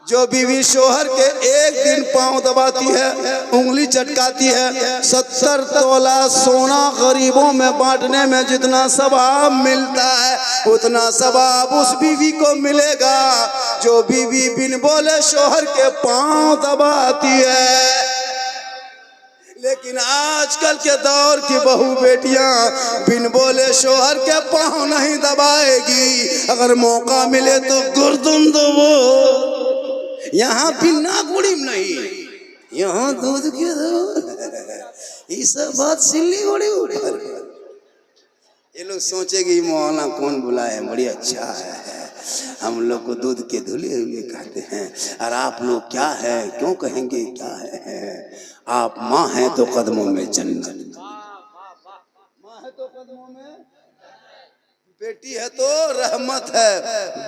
जो बीवी शोहर के एक दिन पांव दबाती है, उंगली चटकाती है, 70 तोला सोना गरीबों में बांटने में जितना सवाब मिलता है उतना सवाब उस बीवी को मिलेगा जो बीवी बिन बोले शोहर के पांव दबाती है। लेकिन आजकल के दौर की बहू बेटियां बिन बोले शोहर के पांव नहीं दबाएगी, अगर मौका मिले तो गुर्दुम दबो। यहाँ बिना गुड़ी नहीं, यहाँ दूध के दो। ये सब बात सिल्ली गुड़ी उड़ी। ये लोग सोचेगी मौलाना कौन बुलाए, बड़ी अच्छा है, हम लोग को दूध के धुले हुए कहते हैं, और आप लोग क्या है, क्यों कहेंगे क्या है? आप माँ हैं तो कदमों में जन्नत, माँ है तो कदमों में, बेटी है तो रहमत है,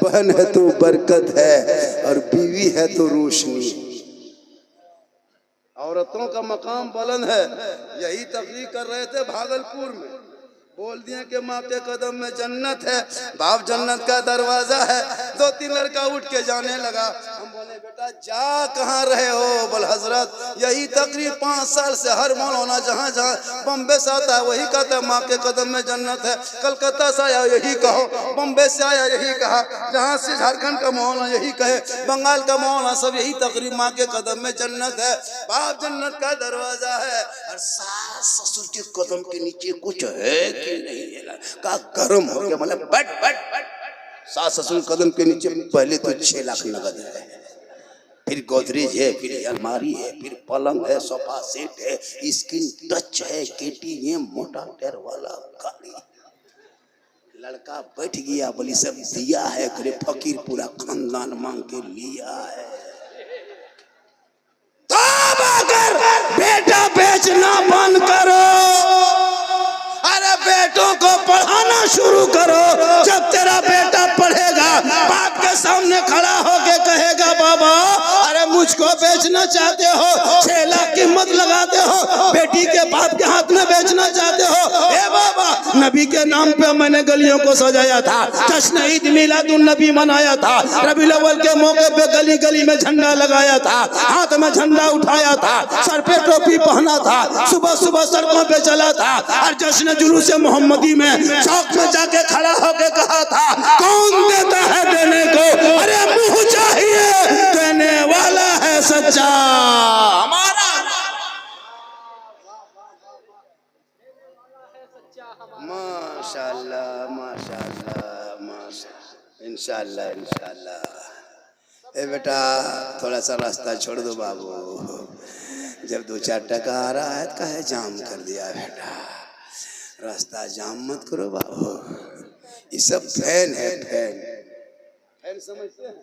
बहन है तो बरकत है, और बीवी है तो रोशनी। औरतों का मकाम बुलंद है। यही तकरीर कर रहे थे भागलपुर में, बोल दिए कि माँ के कदम में जन्नत है, बाप जन्नत का दरवाजा है। 2-3 लड़का उठ के जाने लगा। हम बोले बेटा जा कहाँ रहे हो? बोल हजरत यही तकरीर 5 साल से हर मौलाना जहाँ जहाँ बम्बे से आता है वही कहता है माँ के कदम में जन्नत है। कलकत्ता से आया यही कहो, बम्बे से आया यही कहा, जहाँ से झारखंड का मौलाना यही कहे, बंगाल का मौलाना सब यही तकरीर, माँ के कदम में जन्नत है, बाप जन्नत का दरवाजा है। और सास ससुर के कदम के नीचे कुछ है कि नहीं है? का गर्म हो गया, मतलब बट बट बट सास ससुर कदम के नीचे पहले तो 6 लाख नगद है, फिर गोदरेज है, फिर अलमारी है, फिर पलंग है, सोफा सेट है, स्क्रीन टच है, KTM मोटा टायर वाला गाड़ी। लड़का बैठ गया, बोली सब दिया है, करे फकीर पूरा खानदान मांग के लिया है। तौबा कर, बेटा बेचना बंद करो, अरे बेटों को पढ़ाना शुरू करो। जब तेरा बेटा पढ़ेगा बाप के सामने खड़ा होके कहेगा बाबा अरे मुझको बेचना चाहते हो, 6 लाख कीमत लगाते हो, बेटी के बाप के हाथ में बेचना चाहते हो, ए बाबा नबी के नाम पे मैंने गलियों को सजाया था, जश्न ईद मिलादुन नबी मनाया था, रबीउल अव्वल के मौके पे गली गली में झंडा लगाया था, हाथ में झंडा उठाया था, सर पे टोपी पहना था, सुबह सुबह सड़कों पे चला था और जश्न जुलूस मोहम्मदी में चौक में जाके खड़ा होके कहा था, कौन देता है देने को, अरे मुंह चाहिए, देने वाला है सच्चा हमारा। माशाअल्लाह माशाअल्लाह माशाअल्लाह, इंशाअल्लाह इंशाअल्लाह। ए बेटा थोड़ा सा रास्ता छोड़ दो बाबू, जब 2-4 टका आ रहा है तो कहे जाम कर दिया बेटा, रास्ता जाम मत करो बाबू। ये सब फैन है, फैन समझते हैं?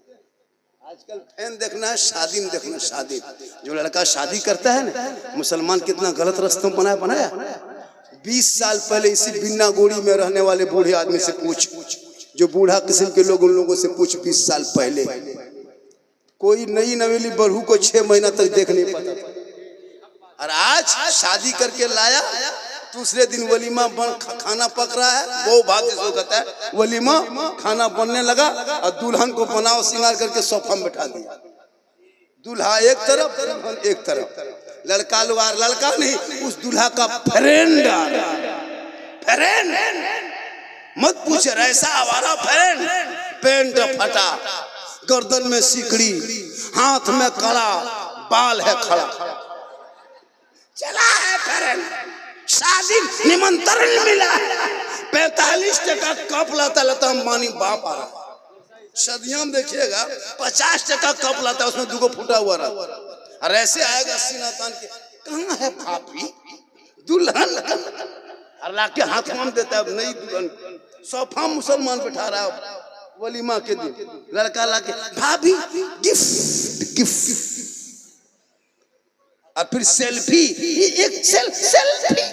आजकल फैन देखना है, शादी में देखना, शादी जो लड़का शादी करता है ना, मुसलमान कितना गलत रास्ता बनाया। 20 साल पहले इसी बिन्ना गोड़ी में रहने वाले बूढ़े आदमी से पूछ, जो बूढ़ा किस्म के लोग, उन लोगों से पूछ 20 साल पहले कोई नई नवेली बहू को 6 महीना तक देख नहीं पाता। और आज शादी करके लाया, दूसरे दिन वलीमा खाना पक रहा है, वो बात इसको कहता है वलीमा, खाना बनने लगा और दुल्हन को बनाओ श्रृंगार करके सोफा में बैठा दिया। दूल्हा एक तरफ, दुल्हन एक तरफ, लड़का लोग आ, लड़का नहीं, उस दूल्हा का फ्रेंड मत पूछ, ऐसा आवारा फ्रेंड, पेंट फटा, गर्दन में सिकड़ी, हाथ में कड़ा, बाल है खड़ा, चला है फ्रेंड, शादी निमंत्रण मिला है, 45 टका कप लाता मानी बाप आ रहा, सदियां देखिएगा 50 टका कप लाता, उसमें 2 फूटा हुआ रहा, और ऐसे आएगा सीना तान के, कहाँ है भाभी दुल्हन, और लाके हाथ में देता है नई दुल्हन, सोफा मुसलमान बैठा रहा है वलीमा के दिन, लड़का लाके भाभी गिफ्ट, और फिर सेल्फी, एक सेल्फी,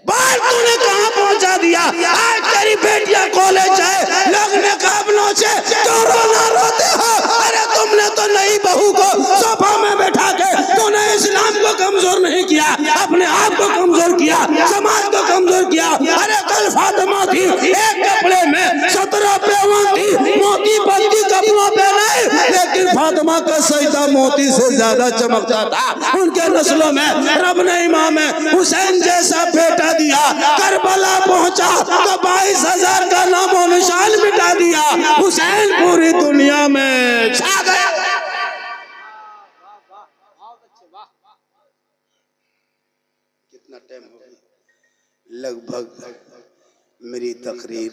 बाल तूने कहाँ पहुंचा दिया, आज तेरी बेटियां कॉलेज है, लोग नकाब नोचे, तो रोना रोते हो, अरे तुमने तो नई बहू को सोफा में बैठा के तूने इस्लाम को कमजोर नहीं किया, अपने आप को कमजोर किया, समाज को कमजोर किया। अरे कल फातिमा थी, एक कपड़े में 17 पेवन थी, मोती बत्ती कपड़ों पे नहीं, लेकिन फातिमा का सजदा मोती से ज्यादा चमकता था। उनके नस्लों में रब ने इमाम हुसैन जैसा बेटा दिया, करबला पहुंचा तो 22,000 का नामो निशान मिटा दिया, हुसैन पूरी दुनिया में छा गया। कितना टाइम हो गया? लगभग मेरी तकरीर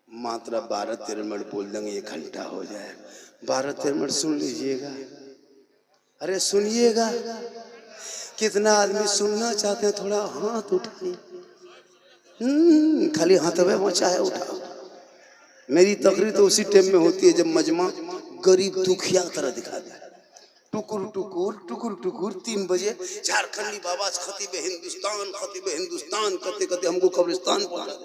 मात्र 12-13 मिनट बोल देंगे, 1 घंटा हो जाए, 12-13 मिनट सुन लीजिएगा। अरे सुनिएगा, कितना आदमी सुनना चाहते हैं, थोड़ा हाथ उठाइए, खाली हाथ में मचा है उठाओ। मेरी तकरीर तो उसी टाइम में होती है जब मजमा गरीब दुखिया तरह दिखाता है, टुकुर टुकुर टुकुर टुकुर। 3 बजे झारखंडी बाबा खतीब हिंदुस्तान कहते कहते हमको कब्रिस्तान पहुंचा,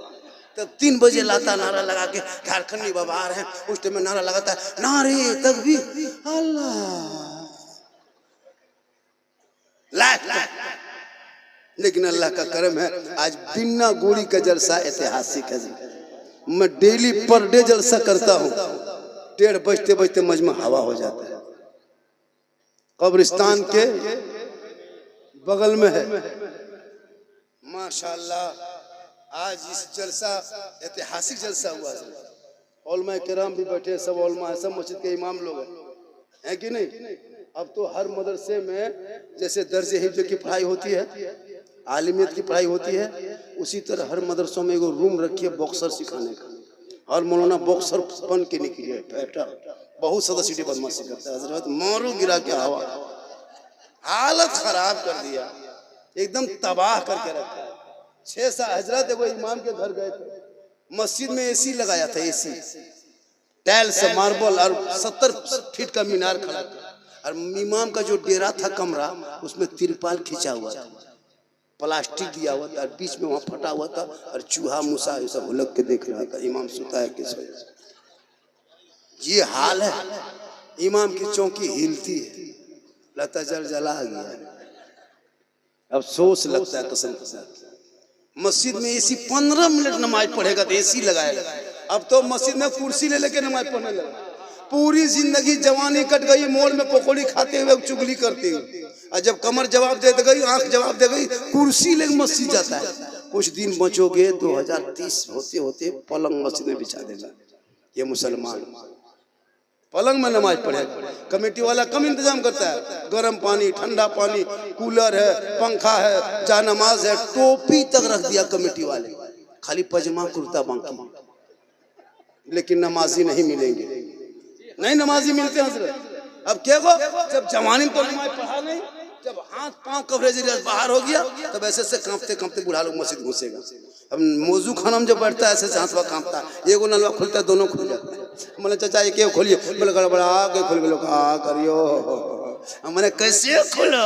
तब 3 बजे लाता नारा लगा के झारखंडी बाबा आ रहे हैं, उस टाइम में नारा लगाता है, नारे तकबीर अल्लाह, लेकिन अल्लाह का करम है आज बिन्ना गोड़ी का जलसा ऐतिहासिक है। मैं डेली पर डे जलसा करता हूँ, 1:30 बजते बजते मजमा हवा हो जाता है। कब्रिस्तान के बगल में है माशाल्लाह। आज इस जलसा ऐतिहासिक जलसा हुआ है, उलमा किराम भी बैठे, सब उलमा है, सब मस्जिद के इमाम लोग हैं कि नहीं। अब तो हर मदरसे में जैसे दर्जे हिफ्ज़ की पढ़ाई होती है, आलिमियत की पढ़ाई होती है, उसी तरह हर मदरसों में एगो रूम रखी है बॉक्सर सिखाने का, और मौलाना बॉक्सर बन के निकली है, बहुत ज्यादा सीटी बदमाशी करता है, हजरत मारू गिरा के हवा, हालत खराब कर दिया, एकदम तबाह करके रखा है। 6 हजरत एगो इमाम के घर गए थे, मस्जिद में एसी लगाया था, एसी टाइल्स मार्बल और 70 फीट का मीनार खड़ा था, और इमाम का जो डेरा था कमरा, उसमें तिरपाल खींचा हुआ था, प्लास्टिक दिया हुआ था, बीच में वहां फटा हुआ था, और चूहा मूसा ये सब उलग के देख रहा था इमाम सुता है किस वजह से। ये हाल है, इमाम की चौकी हिलती है, लता जल जला गया, अफसोस लगता है कसम के साथ। मस्जिद में एसी 15 मिनट नमाज पढ़ेगा तो एसी लगाएगा। अब तो मस्जिद में कुर्सी ले लेके नमाज पढ़ने लगा। पूरी जिंदगी जवानी कट गई मोड़ में पकौड़ी खाते हुए चुगली करते हुए, और जब कमर जवाब दे गई, आंख जवाब दे गई, कुर्सी लेके मस्जिद जाता है। कुछ दिन बचोगे 2030 होते होते पलंग मस्जिद में बिछा देगा। ये मुसलमान पलंग में नमाज पढ़ेगा। कमेटी वाला कम इंतजाम करता है, गर्म पानी, ठंडा पानी, कूलर है, पंखा है, जानमाज है, टोपी तक रख दिया कमेटी वाले, खाली पजमा कुर्ता बाकी, लेकिन नमाजी नहीं मिलेंगे, नहीं नमाजी मिलते हैं हजरत। अब क्या को जब जवानी तो नमाज पढ़ा नहीं, जब हाथ पांव कवरेज बाहर हो गया तब ऐसे से कांपते कांपते बूढ़ा लोग मस्जिद घुसेगा। अब मौजू खाना में जब बैठता है ऐसे से हाथ कांपता है, एगो नलवा खुलता है दोनों खुल जाता है। मैंने चाचा एक खोलिए, बोले गड़बड़ा के खुल गए, कहा करियो, मैंने कैसे खोलो।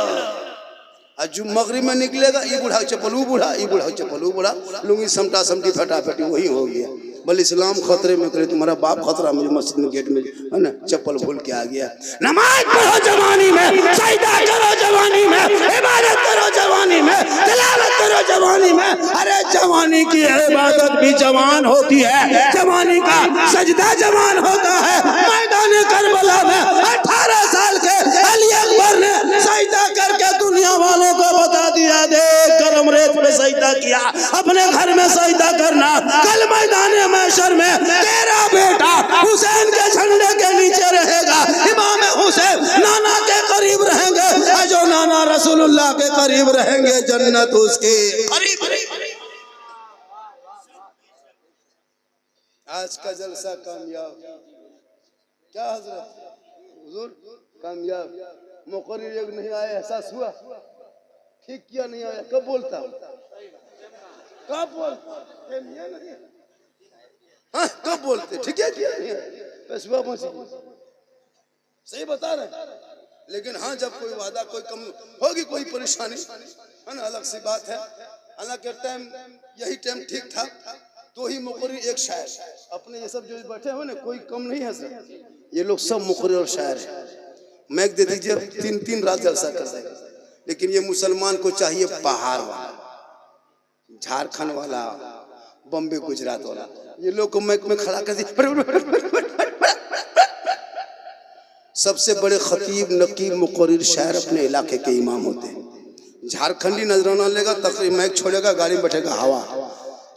और जो मगरिब में निकलेगा ये बूढ़ा चप्पलू बूढ़ा, ये बूढ़ा चप्पलू बूढ़ा, लुंगी समटा समटी फटाफटी वही हो गया। बोले इस्लाम खतरे में करे, तुम्हारा बाप खतरा में, मस्जिद में गेट में है ना चप्पल भूल के आ गया। नमाज पढ़ो जवानी में, सजदा करो जवानी में, इबादत करो जवानी में, तिलावत करो जवानी में। अरे जवानी की इबादत भी जवान होती है, जवानी का सजदा जवान होता है। मैदान करबला में 18 साल के अली अकबर ने सजदा करके दुनिया वालों को बता दिया, देख गरम रेत पे सजदा किया, अपने घर में सजदा करना, कल मैदान महशर में तेरा बेटा हुसैन के झंडे के नीचे रहेगा। इमाम हुसैन नाना के करीब रहेंगे, जो नाना रसूलुल्लाह के करीब रहेंगे जन्नत उसके करीब। आज का जलसा कामयाब क्या हजरत हुजूर, कामयाब। मुकर्रिर एक नहीं आया, एहसास हुआ ठीक किया, नहीं आया कब बोलता, कब बोलता, हाँ कब बोलते, ठीक है किया नहीं है, सही बता रहे। लेकिन हाँ जब कोई वादा, कोई कम होगी, कोई परेशानी है ना, अलग सी बात है। हालांकि टाइम यही टाइम ठीक था, तो ही मुकर्रिर एक शायर, अपने ये सब जो बैठे हो ना कोई कम नहीं है सर, ये लोग सब मुकर्रिर और शायर है। मैक दे दीजिए 3-3 रात जलसा कर देगा। लेकिन ये मुसलमान को चाहिए पहाड़ वाला, झारखंड वाला, बम्बे गुजरात वाला, ये लोग को मैक में खड़ा कर दी। सबसे बड़े खतीब, नकीब, मुकर्रिर, शायर अपने इलाके के इमाम होते हैं। झारखंडी नजराना लेगा, तकरीर मैक छोड़ेगा, गाड़ी में बैठेगा हवा।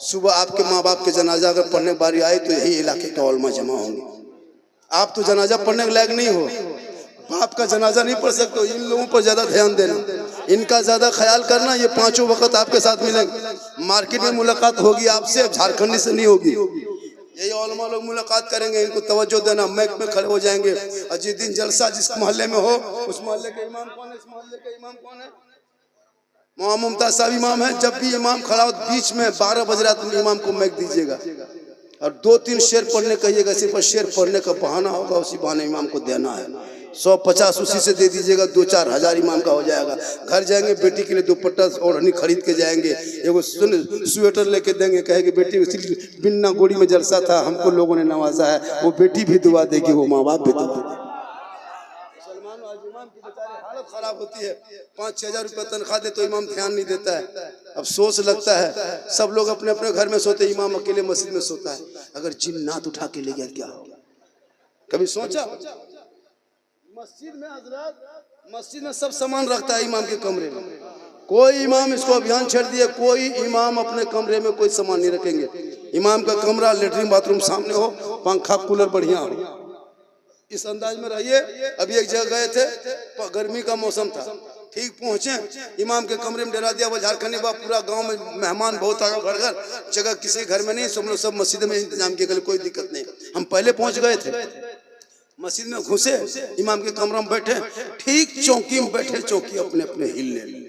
सुबह आपके माँ बाप के जनाजा अगर पढ़ने बारी आए तो यही इलाके के उलमा जमा होंगे। आप तो जनाजा पढ़ने के लायक नहीं हो, बाप का जनाजा नहीं पढ़ सकते। इन लोगों पर ज्यादा ध्यान देना, इनका ज्यादा ख्याल करना। ये 5 वक्त आपके साथ मिलेंगे, मार्केट में मुलाकात होगी आपसे, झारखंडी से नहीं होगी। यही उलमा लोग मुलाकात करेंगे, इनको तवज्जो देना, मैक में खड़े हो जाएंगे। और जिस दिन जलसा जिस मोहल्ले में हो, उस मोहल्ले के इमाम कौन है, इस मोहल्ले के इमाम कौन है, मोहम्मद मुमताज साहब इमाम है। जब भी इमाम खड़ा हो बीच में 12 बज रहा तो इमाम को मैक दीजिएगा और 2-3 शेर पढ़ने कहिएगा। सिर्फ शेर पढ़ने का बहाना होगा, उसी बहाने इमाम को देना है। 150 उसी से दे दीजिएगा, 2-4 हजार इमाम का हो जाएगा। घर जाएंगे बेटी के लिए दुपट्टा ओढ़नी खरीद के जाएंगे, एगो स्वेटर लेके देंगे, कहेंगे बेटी उसी बिन्ना गोड़ी में जलसा था, हमको लोगों ने नवाजा है। वो बेटी भी दुआ देगी, वो माँ बाप भी दुआ देगी। इमाम की बेचारे हालत खराब होती है, 5-6 हजार रुपया तनख्वाह दे तो इमाम ध्यान नहीं देता है। अफसोस लगता है, सब लोग अपने अपने घर में सोते, इमाम अकेले मस्जिद में सोता है। अगर जिन्नात उठा के ले गया क्या होगा, कभी सोचा? मस्जिद में हजरत, मस्जिद में सब सामान रखता है इमाम के कमरे में। कोई इमाम इसको अभियान छेड़ दिया, कोई इमाम अपने कमरे में कोई सामान नहीं रखेंगे। इमाम का कमरा लेटरिन बाथरूम सामने हो, पंखा कूलर बढ़िया हो, इस अंदाज में रहिए। अभी एक जगह गए थे, गर्मी का मौसम था, ठीक पहुंचे, इमाम के कमरे में डेरा दिया। वो झारखंडी बाप, पूरा गांव में मेहमान बहुत आ गए, घर जगह किसी घर में नहीं, सब लोग सब मस्जिद में इंतजाम किए, कोई दिक्कत नहीं। हम पहले पहुंच गए थे, मस्जिद में घुसे, इमाम के कमरा में बैठे, ठीक चौकी में बैठे, चौकी अपने अपने हिलने लगी।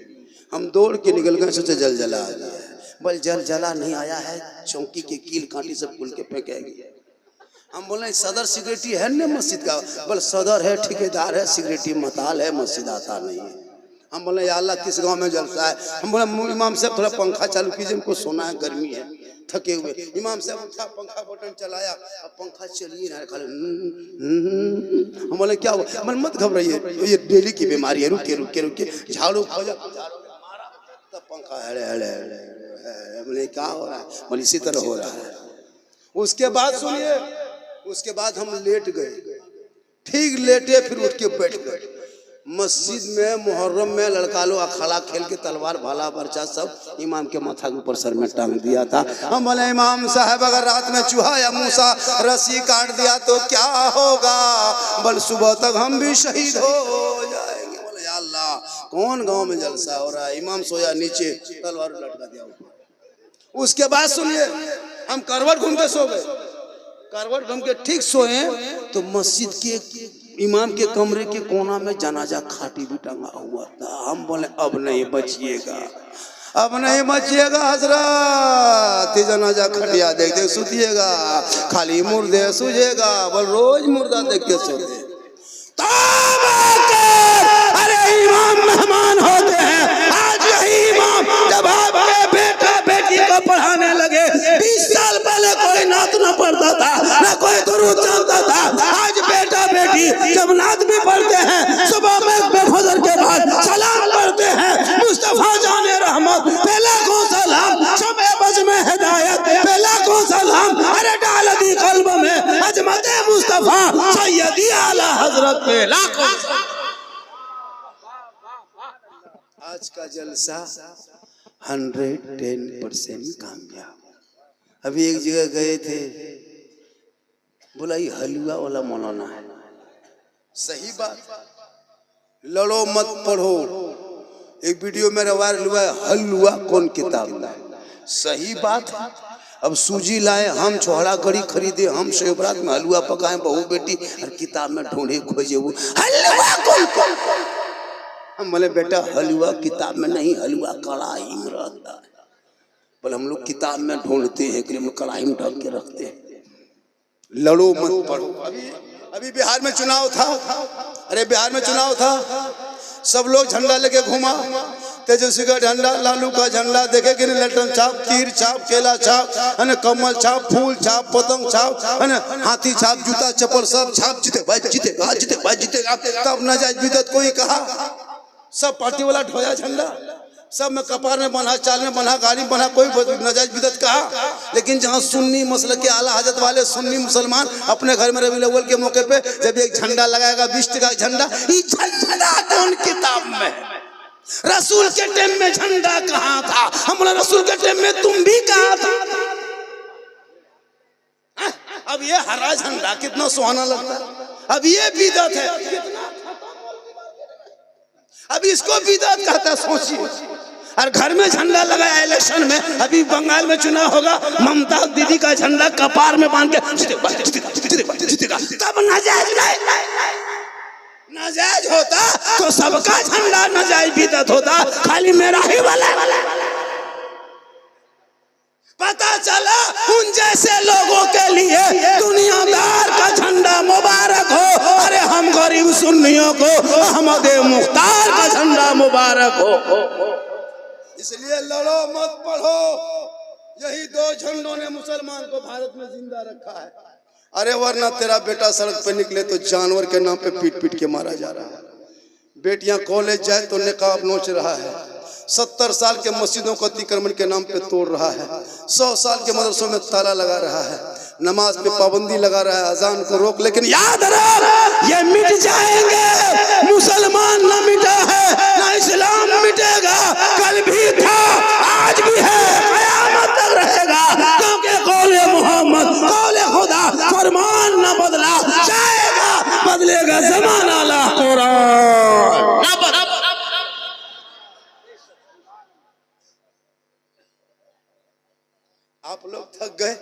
हम दौड़ के निकल गए, सोचे जल जला आ गया है। बल जल जला नहीं आया है, चौकी के कील कांटी सब खुल के फेंकेंगे। हम बोले सदर सिक्योरिटी है ना मस्जिद का, बोले सदर है, ठेकेदार है, सिक्योरिटी मताल है, मस्जिद आता नहीं है। हम बोले या अल्लाह किस गांव में जलसा है। हम बोले इमाम साहब थोड़ा पंखा चालू कीजिए, हमको सोना है, गर्मी है, थके हुए। इमाम साहब उठा, पंखा बटन चलाया, अब पंखा चलिए ना, खाली हम बोले क्या हुआ, मन मत घबराइए, ये डेली की बीमारी है, रुके रुके रुके, झाड़ू तब पंखा बोले क्या हो रहा है? बोले इसी तरह हो रहा है। उसके बाद सुनिए, उसके बाद हम लेट गए, ठीक लेटे फिर उठ के बैठ गए। मस्जिद में मुहर्रम में लड़का लोग अखाड़ा खेल के तलवार भाला बर्चा सब इमाम के माथा के ऊपर सर में टांग दिया था। हम बोले इमाम साहब अगर रात में चूहा या मूसा रस्सी काट दिया तो क्या होगा? बल सुबह तक हम भी शहीद हो जाएंगे। बोले या अल्लाह, कौन गांव में जलसा हो रहा है? इमाम सोया नीचे, तलवार लटका दिया ऊपर। उसके बाद सुनिए, हम करवट घूम के सो गए। करवट घूम के ठीक सोए तो मस्जिद के इमाम के कमरे के कोना में जनाजा खाटी भी टंगा हुआ था। हम बोले अब नहीं बचिएगा, अब नहीं बचिएगा हजरत, जनाजा खटिया देख देख सुतिएगा, खाली मुर्दे सूझेगा। बोल रोज मुर्दा देख के सोते। अरे इमाम मेहमान होते हैं। आज यही इमाम जब आपके बेटा बेटी को पढ़ाने लगे, 20 साल पहले कोई नात न पढ़ता था, न कोई दुरूद जानता था। आज बेटा बेटी जब नात भी पढ़ते हैं, सुबह में बेफजर के बाद सलाम पढ़ते हैं, मुस्तफा जाने रहमत पहला को सलाम, शब बज में हिदायत पहला को सलाम, अरे डाल दी कल्ब में अजमत मुस्तफा सैयदी आला हजरत पहला को। आज का जलसा 110% कामयाब। अभी एक जगह गए थे, बोला ये हलवा वाला मौलाना है। सही बात, लड़ो मत पढ़ो। एक वीडियो मेरा वायरल हुआ है, हलवा कौन किताब लाए। सही बात है। अब सूजी लाए, हम छोहड़ा कड़ी खरीदे, हम शिवरात में हलवा पकाए बहू बेटी, और किताब में ढूंढे खोजे वो हलवा कौन। हम बोले बेटा हलवा किताब में नहीं, हलवा कढ़ाई में रहता है। बोले हम लोग किताब में ढूंढते हैं कि हम लोग कढ़ाई में ढक के रखते हैं। लड़ो मत पढ़ो। अभी बिहार में चुनाव था, अरे बिहार में चुनाव था, सब लोग झंडा लेके घूमा, तेजस्वी का झंडा, लालू का झंडा, देखे कि ललटन छाप, तीर छाप, केला छाप, है ना, कमल छाप, फूल छाप, पतंग छाप, है ना, हाथी छाप, जूता चप्पल सब छाप। जीतेगा जीतेगा जीतेगा जीतेगा। तब नाजायज बिदअत कोई कहा, सब पार्टी वाला ढोया झंडा, सब में कपार में बना, चाल में बना, गाड़ी में बना, कोई नाजायज बिदअत कहा। लेकिन जहाँ सुन्नी मसल के आला हजरत वाले सुन्नी मुसलमान अपने घर में रबीउल अव्वल के मौके पे जब एक झंडा लगाएगा 20 टका झंडा, ये झंडा कौन किताब में? रसूल के टाइम में झंडा कहाँ था? हम बोले रसूल के टाइम में तुम भी कहाँ था? अब ये हरा झंडा कितना सुहाना लगता है। अब ये बिदअत है, अब इसको बिदअत कहता है। सोचिए, और घर में झंडा लगाया इलेक्शन में। अभी बंगाल में चुनाव होगा, ममता दीदी का झंडा कपार में बांध के जीतेगा। तब नाजायज नाजायज होता तो सबका झंडा नाजायज बिदअत होता, खाली मेरा ही वाला। पता चला उन जैसे लोगों के लिए दुनियादार का झंडा मुबारक हो, अरे हम गरीब सुन्नियों को अहमद मुख्तार का झंडा मुबारक हो। इसलिए लड़ो मत पढ़ो। यही 2 झंडों ने मुसलमान को भारत में जिंदा रखा है। अरे वरना तेरा बेटा सड़क पे निकले तो जानवर के नाम पे पीट पीट के मारा जा रहा है। बेटियां कॉलेज जाए तो निकाब नोच रहा है। 70 साल के मस्जिदों को अतिक्रमण के नाम पे तोड़ रहा है। 100 साल के मदरसों में ताला लगा रहा है। नमाज पे पाबंदी लगा रहा है, अजान को रोक। लेकिन याद रहो ये मिट जाएंगे, मुसलमान न मिटा है ना इस्लाम मिटेगा। कल भी था, आज भी है, कयामत तक रहेगा। क्योंकि कौले मोहम्मद, कौले खुदा, फरमान न बदला जाएगा, बदलेगा जमाना ला कुरान। आप लोग थक गए?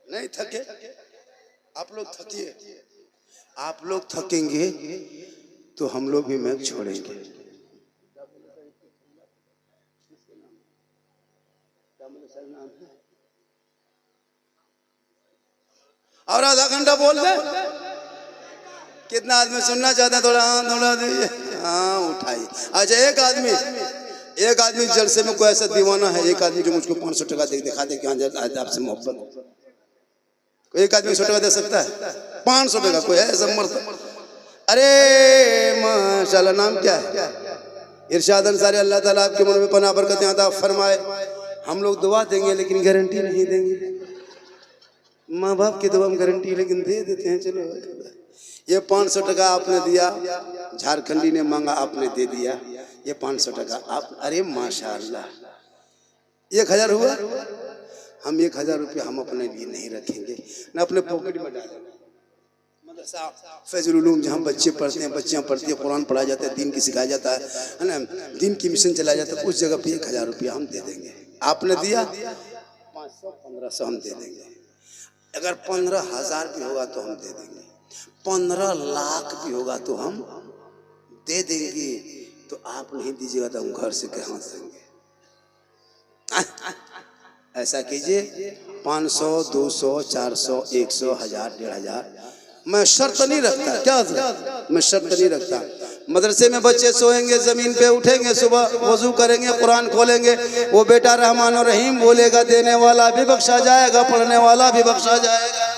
नहीं थके? आप लोग थकिए। आप लोग थकेंगे तो हम लोग भी मैच छोड़ेंगे। और आधा घंटा बोल दे। कितना आदमी सुनना चाहते हैं? थोड़ा हाँ थोड़ा दीजिए, हाँ उठाइए। अच्छा एक आदमी जलसे में कोई ऐसा दीवाना है, एक आदमी जो मुझको 500 टका दे दिखा दे कि आज आपसे मोहब्बत। कोई एक आदमी 100 टका दे सकता है? 500 टका कोई है ऐसा मर्द? अरे माशाल्लाह, नाम क्या है? इरशाद अंसारी अल्लाह ताला आपके मन में पनाह बरकतें अता फरमाए। हम लोग दुआ देंगे लेकिन गारंटी नहीं देंगे। माँ बाप की दुआ में गारंटी लेकिन दे देते हैं। चलो ये 500 टका आपने दिया, झारखंडी ने मांगा आपने दे दिया, ये 500 टका आप, अरे माशाअल्लाह 1000 हुआ। हम 1000 रुपया हम अपने लिए नहीं रखेंगे, न अपने पॉकेट में डालेंगे। मदरसा फैजुल उलूम जहाँ बच्चे पढ़ते हैं, बच्चियाँ पढ़ती हैं, कुरान पढ़ाया जाता है, दीन की सिखाया जाता है ना, दीन की मिशन चलाया जाता है, उस जगह पे 1000 रुपया हम दे देंगे। आपने दिया 500-1500 हम दे देंगे। अगर 15,000 भी होगा तो हम दे देंगे, 15 लाख भी होगा तो हम दे देंगे। तो आप नहीं दीजिएगा तो हम घर से कहाँ देंगे? ऐसा कीजिए 500, 200, 400, 100, 1000, 1500। मैं शर्त नहीं रखता, क्या मैं शर्त नहीं रखता। मदरसे में बच्चे सोएंगे, जमीन पे उठेंगे, सुबह वजू करेंगे, कुरान खोलेंगे, वो बेटा रहमान और रहीम बोलेगा, देने वाला भी बख्शा जाएगा, पढ़ने वाला भी बख्शा जाएगा।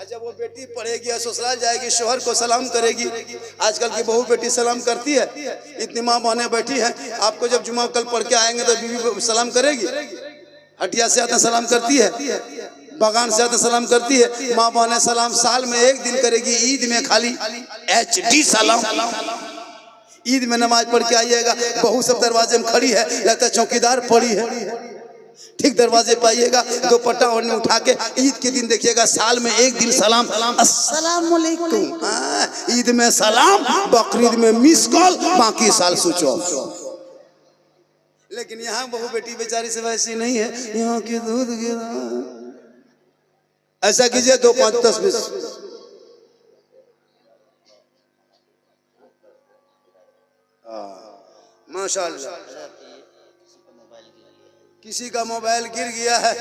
जब वो बेटी पढ़ेगी, ससुराल जाएगी, शोहर को सलाम करेगी। आजकल की बहू बेटी सलाम करती है, इतनी माँ बहनें बैठी हैं। आपको जब जुमा कल पढ़ के आएंगे तो बीवी सलाम करेगी। हटिया से आते सलाम करती है, बागान से आते सलाम करती है। माँ बहनें सलाम साल में एक दिन करेगी, ईद में खाली HD सलाम। ईद में नमाज पढ़ के आइएगा, बहू सब दरवाजे में खड़ी है, लगता है चौकीदार पड़ी है। ठीक दरवाजे पे आइएगा, दुपट्टा ओढ़ने उठा के, ईद के दिन देखिएगा साल में एक दिन सलाम, अस्सलाम वालेकुम। ईद में सलाम, बकरीद में मिस कॉल, बाकी साल स्विच ऑफ। लेकिन यहाँ बहू बेटी बेचारी से वैसी नहीं है, यहाँ की दूध गिरा। ऐसा कीजिए 2, 5, 10, 20। माशाअल्लाह। किसी का मोबाइल गिर गया है,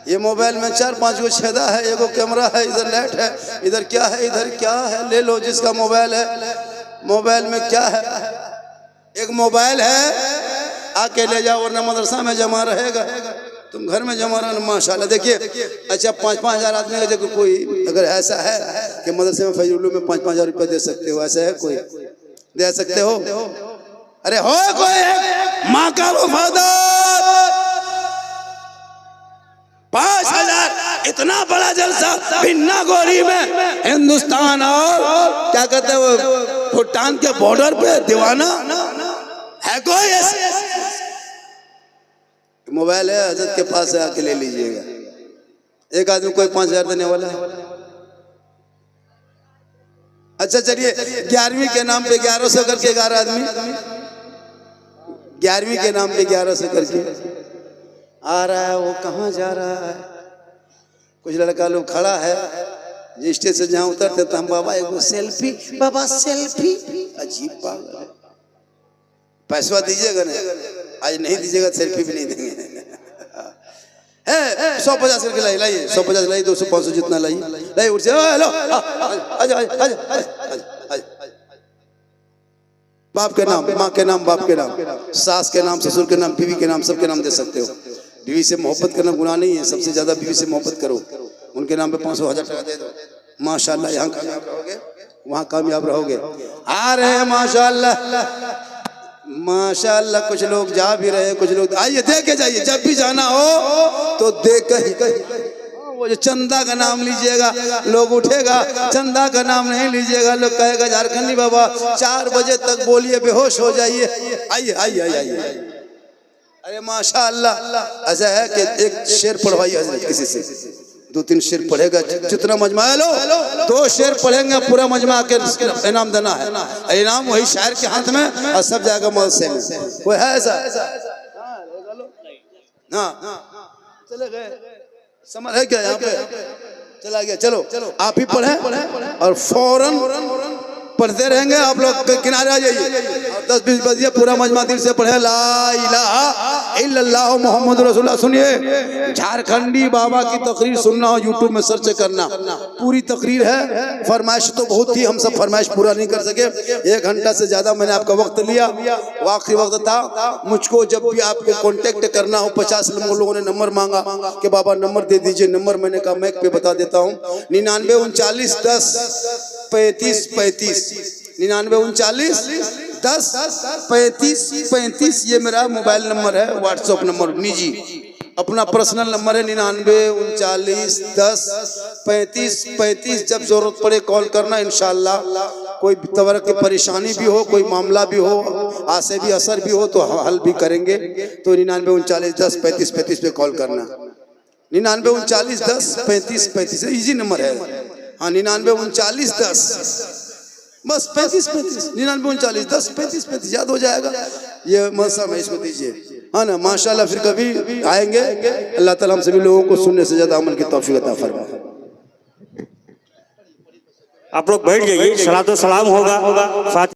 ये मोबाइल में 4-5 गो छेदा है, एगो कैमरा है, इधर लाइट है, इधर क्या है, इधर क्या है, ले लो जिसका मोबाइल है। मोबाइल में क्या है? एक मोबाइल है, आके ले जाओ, वरना मदरसा में जमा रहेगा, तुम घर में जमा रहना। माशाल्लाह। देखिए अच्छा 5-5 हज़ार आदमी का कोई अगर ऐसा है कि मदरसे में फजलुल्लू में 5-5 हज़ार रुपया दे सकते हो, ऐसा है कोई? दे सकते हो? अरे हो कोई माँ का वफादार 5,000 इतना बड़ा जलसा भिन्ना गोरी में, हिंदुस्तान और क्या कहते हैं वो भूटान के बॉर्डर पे दीवाना है कोई ऐसे? मोबाइल है, हजरत के पास है, आके ले लीजिएगा। एक आदमी कोई 5,000 देने वाला है? अच्छा चलिए 11वीं के नाम पे 1100 करके 11 आदमी, 11वीं के नाम पे 1100 करके आ रहा है। वो कहाँ जा रहा है? कुछ लड़का लोग खड़ा है, जिस स्टेज से जहाँ उतरते तो हम बाबा एगो सेल्फी, बाबा सेल्फी। अजीब पागल है। पैसा दीजिएगा ना, आज नहीं दीजिएगा सेल्फी भी नहीं देंगे। 150 करके लाइए, 150 लाइए, 200-500 जितना लाइए, लाइए उठ से। हेलो बाप के नाम, माँ के नाम, बाप के नाम, सास के नाम, ससुर के नाम, बीवी के नाम, सबके नाम दे सकते हो। बीवी से मोहब्बत करना गुनाह नहीं है, सबसे ज्यादा बीवी से मोहब्बत करो। उनके नाम पे 500-1000 टका दे दो। माशाल्लाह यहाँ कामयाब रहोगे, वहाँ कामयाब रहोगे। आ रहे हैं माशाल्लाह, माशाल्लाह। कुछ लोग जा भी रहे, कुछ लोग आइए दे के जाइए। जब भी जाना हो तो दे के, वो जो चंदा का नाम लीजिएगा, लोग उठेगा, चंदा का नाम नहीं लीजिएगा, लोग कहेगा झारखंडी बाबा 4 बजे तक बोलिए, बेहोश हो जाइए। आइए आइए आइए। अरे माशाअल्लाह। ऐसा है कि एक शेर पढ़वाइए हजरत किसी से, 2-3 शेर पढ़ेगा, जितना मजमा है लो 2 शेर पढ़ेंगे, पूरा मजमा के इनाम देना है। इनाम वही शायर के हाथ में और सब जाएगा मदरसे में। कोई है ऐसा? हाँ चले गए, समझ है क्या? यहाँ पे चला गया। चलो आप ही पढ़े और फौरन पढ़ते रहेंगे। आप लोग किनारे आ जाइए, 10-20 बजे पूरा मजमा दिल से पढ़े ला इलाहा इल्लल्लाह मोहम्मद रसूलुल्लाह। सुनिए झारखंडी बाबा की तकरीर सुनना हो, यूट्यूब में सर्च करना, पूरी तकरीर है। फरमाइश तो बहुत थी, हम सब फरमाइश पूरा नहीं कर सके। 1 घंटा से ज्यादा मैंने आपका वक्त लिया, वो आखिरी वक्त था। मुझको जब भी आपको कांटेक्ट करना हो, 50 लोगों ने नंबर मांगा कि बाबा नंबर दे दीजिए। नंबर मैंने कहा मैक पे बता देता हूँ, 99 39 10 35 35, 99 39 10-35-35 ये मेरा मोबाइल नंबर है, व्हाट्सएप नंबर निजी, अपना पर्सनल नंबर है 99-39-10-35-35। जब जरूरत पड़े कॉल करना, इंशाल्लाह कोई तरह की परेशानी भी हो, कोई मामला भी हो, आसे भी असर भी हो तो हल भी करेंगे। तो 99-39-10-35-35 पे कॉल करना। 99-39-10-35-35 इजी नंबर है। हाँ 99-39-10 बस 35-35, 99-39-10-35-35 याद हो जाएगा। ये मौसम है, इसको दीजिए। हाँ ना, माशाल्लाह। फिर कभी आएंगे, अल्लाह ताला हम सभी लोगों को सुनने से ज्यादा अमल की तौफीक अता फरमाए। आप लोग बैठ जाइए, सलातो सलाम होगा।